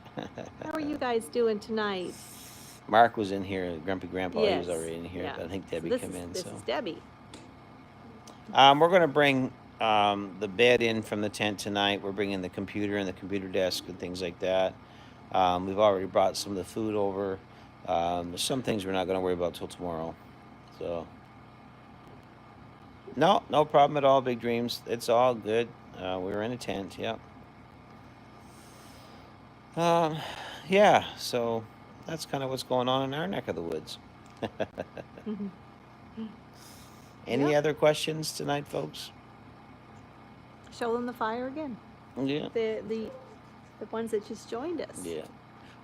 How are you guys doing tonight? Mark was in here. Grumpy Grandpa, he was already in here. Yeah. But I think Debbie came in. This is Debbie. We're going to bring the bed in from the tent tonight. We're bringing the computer and the computer desk and things like that. We've already brought some of the food over. There's some things we're not going to worry about till tomorrow. So, no problem at all, Big Dreams. It's all good. We're in a tent, yeah. Yeah, so that's kind of what's going on in our neck of the woods. Any other questions tonight, folks? Show them the fire again. Yeah. The ones that just joined us. Yeah.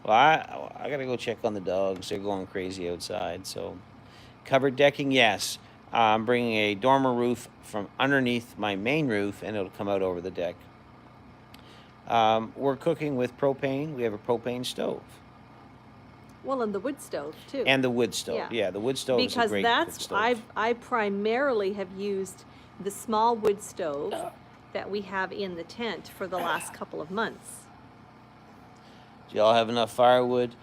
Well, I gotta go check on the dogs. They're going crazy outside. So, covered decking, yes. I'm bringing a dormer roof from underneath my main roof, and it'll come out over the deck. We're cooking with propane. We have a propane stove. Well, and the wood stove too. And the wood stove. Yeah, the wood stove is a great because stove. I primarily have used the small wood stove that we have in the tent for the last couple of months. Do y'all have enough firewood?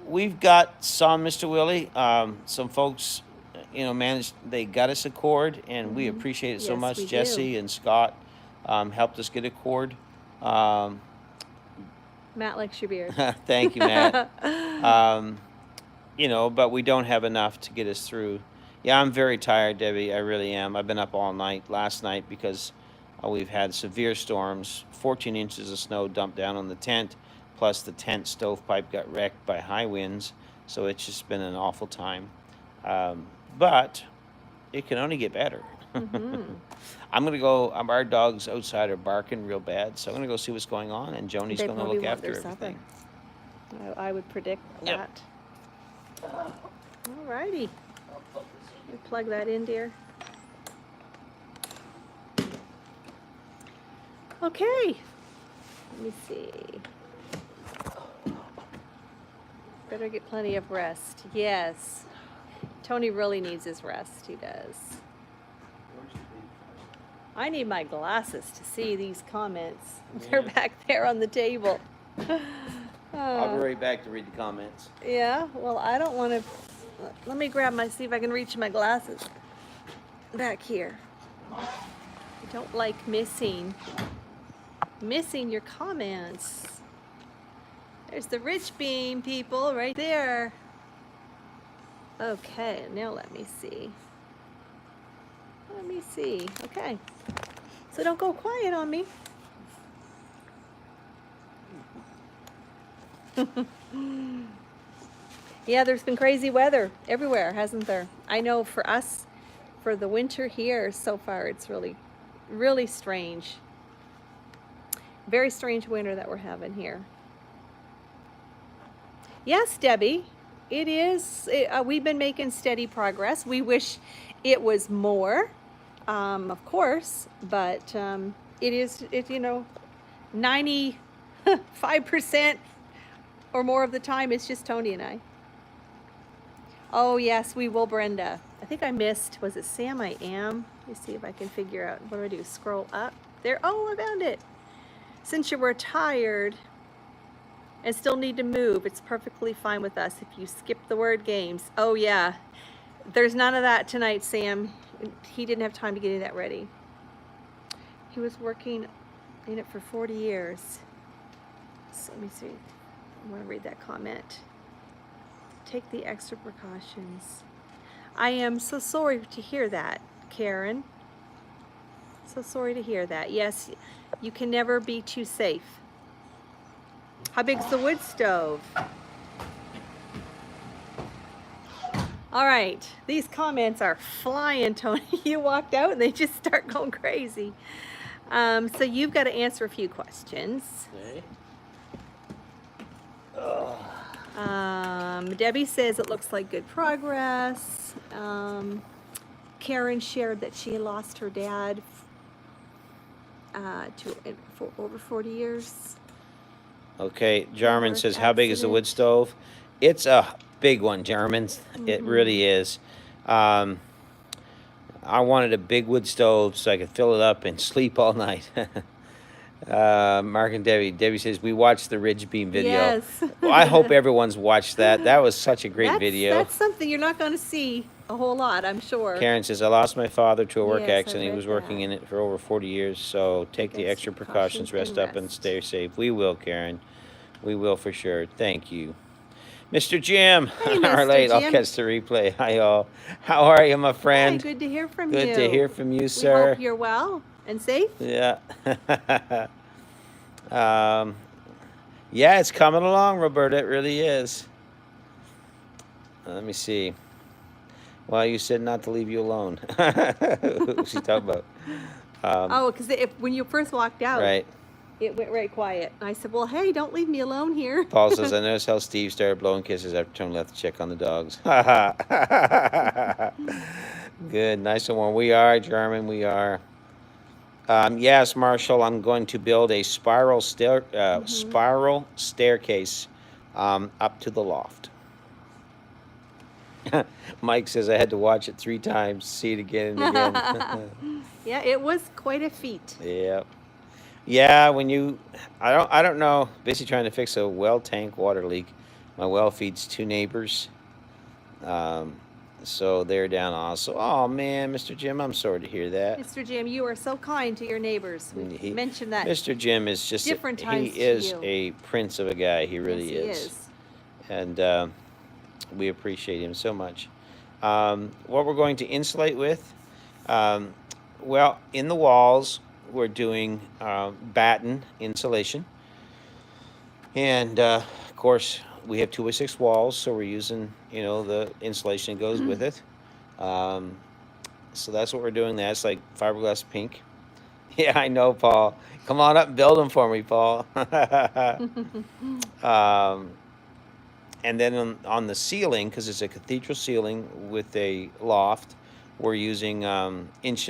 We've got some, Mr. Willie. Some folks, managed. They got us a cord, and we appreciate it so Yes, much. we Jesse do. and Scott helped us get a cord. Matt likes your beard. Thank you, Matt. But we don't have enough to get us through. Yeah, I'm very tired, Debbie. I really am. I've been up all night last night because we've had severe storms. 14 inches of snow dumped down on the tent, plus the tent stovepipe got wrecked by high winds. So it's just been an awful time. But it can only get better. I'm going to go, our dogs outside are barking real bad, so I'm going to go see what's going on, and Joni's going to look after everything. I would predict that. All righty. Let me plug that in, dear. Okay. Let me see. Better get plenty of rest. Yes. Tony really needs his rest. He does. I need my glasses to see these comments. They're back there on the table. I'll be right back to read the comments. Yeah, well, I don't want to. Let me see if I can reach my glasses back here. I don't like missing your comments. There's the rich beam, people, right there. Okay, now let me see. Okay. So don't go quiet on me. Yeah, there's been crazy weather everywhere, hasn't there? I know for us, for the winter here so far, it's really, really strange. Very strange winter that we're having here. Yes, Debbie, it is. We've been making steady progress. We wish it was more, of course, but it is, 95% or more of the time, it's just Tony and I. Oh, yes, we will, Brenda. I think I missed, was it Sam? I am. Let me see if I can figure out, what do I do? Scroll up there. Oh, I found it. Since you were tired and still need to move, it's perfectly fine with us if you skip the word games. Oh, yeah. There's none of that tonight, Sam. He didn't have time to get any of that ready. He was working in it for 40 years. So let me see. I want to read that comment. Take the extra precautions. I am so sorry to hear that, Karen. So sorry to hear that. Yes, you can never be too safe. How big's the wood stove? All right, these comments are flying, Tony. You walked out and they just start going crazy. So you've got to answer a few questions. Okay. Debbie says it looks like good progress. Karen shared that she lost her dad for over 40 years. Okay, Jarman Earth says, how big is the wood accident. stove? It's a big one, Jarman. It really is. I wanted a big wood stove so I could fill it up and sleep all night. Mark and Debbie. Debbie says, we watched the Ridge Beam video. Yes. Well, I hope everyone's watched that. That was such a great video. That's something you're not going to see a whole lot, I'm sure. Karen says, I lost my father to a work Yes, I accident. He read was working that. in it for over 40 years. So take the extra precautions, rest up, and stay safe. We will, Karen. We will for sure. Thank you. Mr. Jim. Hey, Our Mr. late. I'll Jim. catch the replay. Hi, all. How are you, my friend? Hi, good to hear from you. Good to hear from you, We sir. hope you're well and safe. Yeah. Yeah, it's coming along, Roberta. It really is. Let me see. Well, you said not to leave you alone. What's she talking about? Oh, because when you first walked out, Right. it went right quiet. I said, well, hey, don't leave me alone here. Paul says, I noticed how Steve started blowing kisses after turning left to check on the dogs. Good, nice and warm. We are, German, we are. Yes, Marshall, I'm going to build a spiral staircase up to the loft. Mike says I had to watch it 3 times, see it again and again. Yeah, it was quite a feat. Yep. Yeah, when you, I don't know, basically trying to fix a well tank water leak. My well feeds 2 neighbors. So they're down also. Oh man, Mr. Jim, I'm sorry to hear that. Mr. Jim, you are so kind to your neighbors. We mentioned that. Mr. Jim is just, different he times to is you. a prince of a guy. He really Yes, he is. is. And we appreciate him so much. What we're going to insulate with, well, in the walls, we're doing batten insulation. And of course, we have 2x6 walls, so we're using, you know, the insulation that goes with it. So that's what we're doing. That's like fiberglass pink. Yeah, I know, Paul. Come on up and build them for me, Paul. And then on the ceiling, because it's a cathedral ceiling with a loft, we're using 1.5 inches.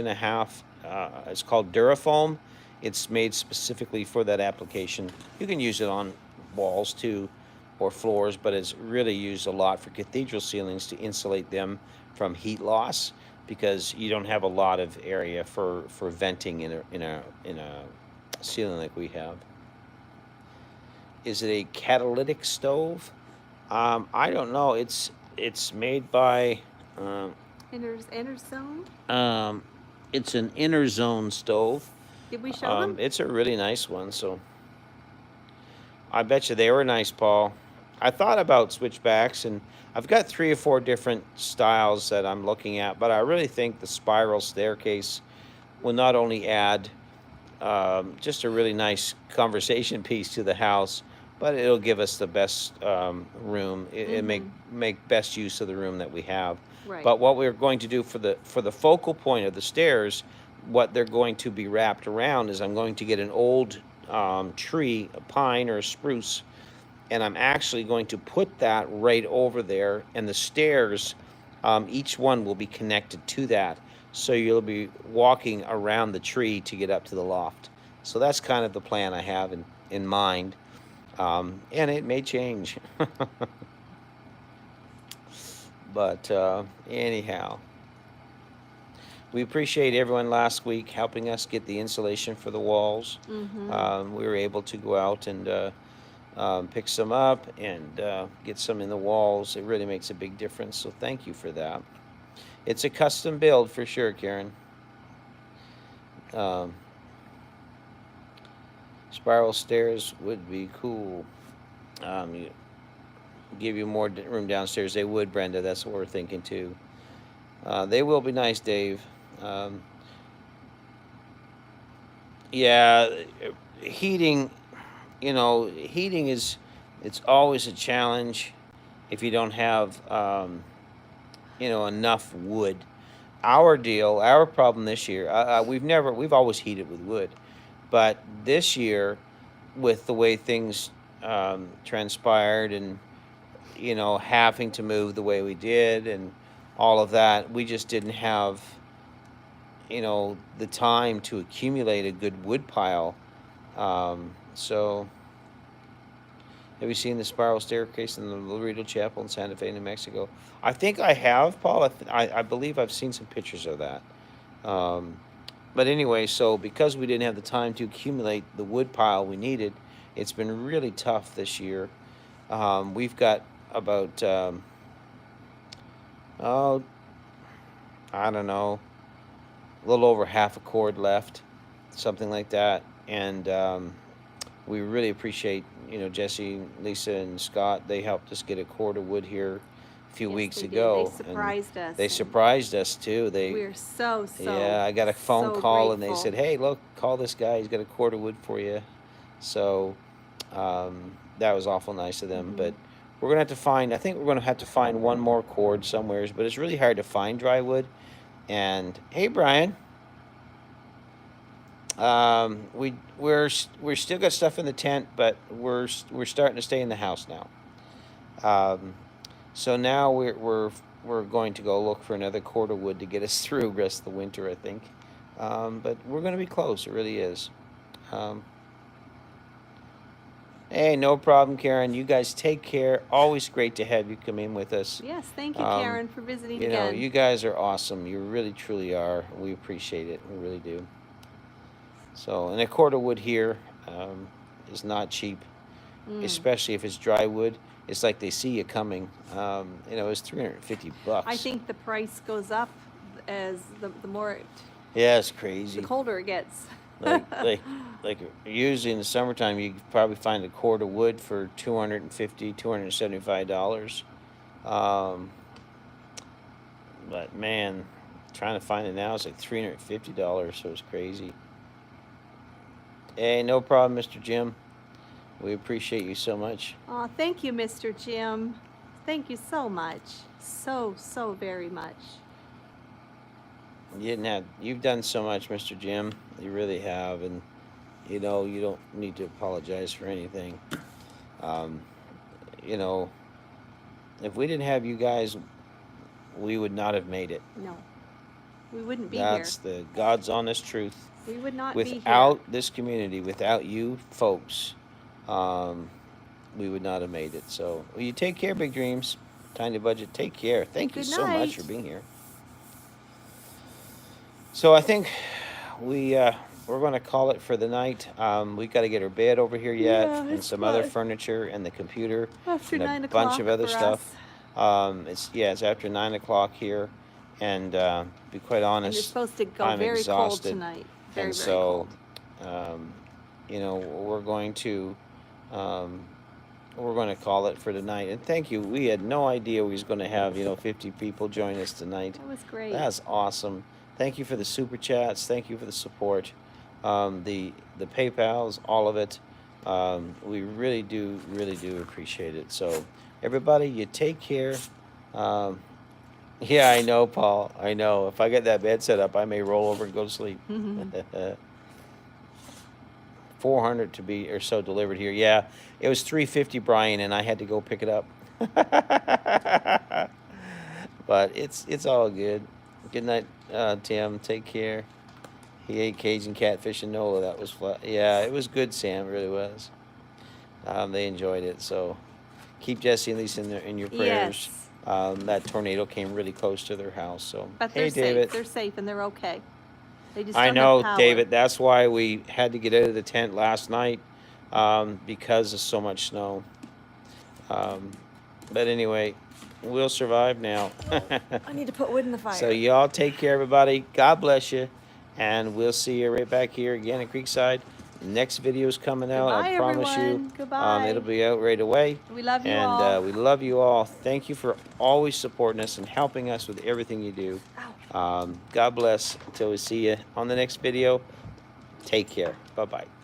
It's called Durafoam. It's made specifically for that application. You can use it on walls too, or floors, but it's really used a lot for cathedral ceilings to insulate them from heat loss, because you don't have a lot of area for venting in a ceiling like we have. Is it a catalytic stove? I don't know. It's made by Interzone? It's an inner zone stove. Did we show them? It's a really nice one, so I bet you they were nice, Paul. I thought about switchbacks, and I've got 3 or 4 different styles that I'm looking at, but I really think the spiral staircase will not only add just a really nice conversation piece to the house, but it'll give us the best room. It make best use of the room that we have. Right. But what we're going to do for the focal point of the stairs, what they're going to be wrapped around is I'm going to get an old tree, a pine or a spruce, and I'm actually going to put that right over there, and the stairs, each one will be connected to that. So you'll be walking around the tree to get up to the loft. So that's kind of the plan I have in mind. And it may change. But anyhow, we appreciate everyone last week helping us get the insulation for the walls. We were able to go out and pick some up and get some in the walls. It really makes a big difference, so thank you for that. It's a custom build for sure, Karen. Um, spiral stairs would be cool. You give you more room downstairs. They would, Brenda. That's what we're thinking too. They will be nice, Dave. Um, yeah, heating. Heating it's always a challenge if you don't have enough wood. Our problem this year, we've always heated with wood, but this year, with the way things transpired, and having to move the way we did, and all of that, we just didn't have the time to accumulate a good wood pile. So have you seen the spiral staircase in the Laredo Chapel in Santa Fe, New Mexico? I think I have, Paul. I believe I've seen some pictures of that. Um, but anyway, so because we didn't have the time to accumulate the wood pile we needed, it's been really tough this year. We've got about, oh, I don't know, a little over half a cord left, something like that. And we really appreciate, Jesse, Lisa, and Scott. They helped us get a cord of wood here a few Yes, weeks they did. ago. They surprised us. They and surprised us too. We're so Yeah, I got a phone so call and they grateful. said, "Hey, look, call this guy. He's got a cord of wood for you." So that was awful nice of them. But we're gonna have to find. I think we're gonna have to find one more cord somewheres. But it's really hard to find dry wood. And hey, Brian. We're still got stuff in the tent, but we're starting to stay in the house now. Um, so now we're going to go look for another cord of wood to get us through the rest of the winter, I think. But we're going to be close. It really is. Um, hey, no problem, Karen. You guys take care. Always great to have you come in with us. Yes, thank you, Um, Karen, for visiting You know, again. you guys are awesome. You really, truly are. We appreciate it. We really do. So, and a cord of wood here is not cheap, especially if it's dry wood. It's like they see you coming. It's $350. I think the price goes up as the more Yeah, it's the crazy. colder it gets. Like usually in the summertime, you could probably find a cord of wood for $275. Um, but man, trying to find it now is like $350, so it's crazy. Hey, no problem, Mr. Jim. We appreciate you so much. Oh, thank you, Mr. Jim. Thank you so much. So very much. You've done so much, Mr. Jim. You really have, and you don't need to apologize for anything. Um, you know, if we didn't have you guys, we would not have made it. No, we wouldn't be That's here. the God's honest truth. We would not be here. Without this community, without you folks, we would not have made it. So, well, you take care, Big Dreams. Tiny Budget, take care. Thank you Good so night. much for being here. So I think we're going to call it for the night. We've got to get our bed over here yet, Yeah, and it's some other fine. furniture, and the computer, After and a 9 bunch of o'clock other for stuff. us. It's after 9 o'clock here, and to be quite And honest, it's supposed to go I'm very exhausted. cold tonight. Very, And very so, cold. we're going to call it for tonight. And thank you. We had no idea we was going to have 50 people join us tonight. That was great. That's awesome. Thank you for the super chats. Thank you for the support. The PayPal's, all of it. We really do appreciate it. So everybody, you take care. Yeah, I know, Paul. I know. If I get that bed set up, I may roll over and go to sleep. 400 to be or so delivered here. Yeah, it was 350, Brian, and I had to go pick it up. But it's all good. Good night, Tim. Take care. He ate Cajun catfish and Nola. That was fun. Yeah, it was good, Sam. It really was. They enjoyed it. So keep Jesse and Lisa in your prayers. Yes. That tornado came really close to their house. So But they're hey, David. safe. They're safe and they're okay. They just I don't know, have power. David. That's why we had to get out of the tent last night because of so much snow. But anyway, We'll survive now. I need to put wood in the fire. So y'all take care, everybody. God bless you. And we'll see you right back here again at Creekside. Next video is coming out. Goodbye, I promise everyone. you. Goodbye. It'll be out right away. We love you And all. we love you all. Thank you for always supporting us and helping us with everything you do. Ow. God bless. Until we see you on the next video. Take care. Bye-bye.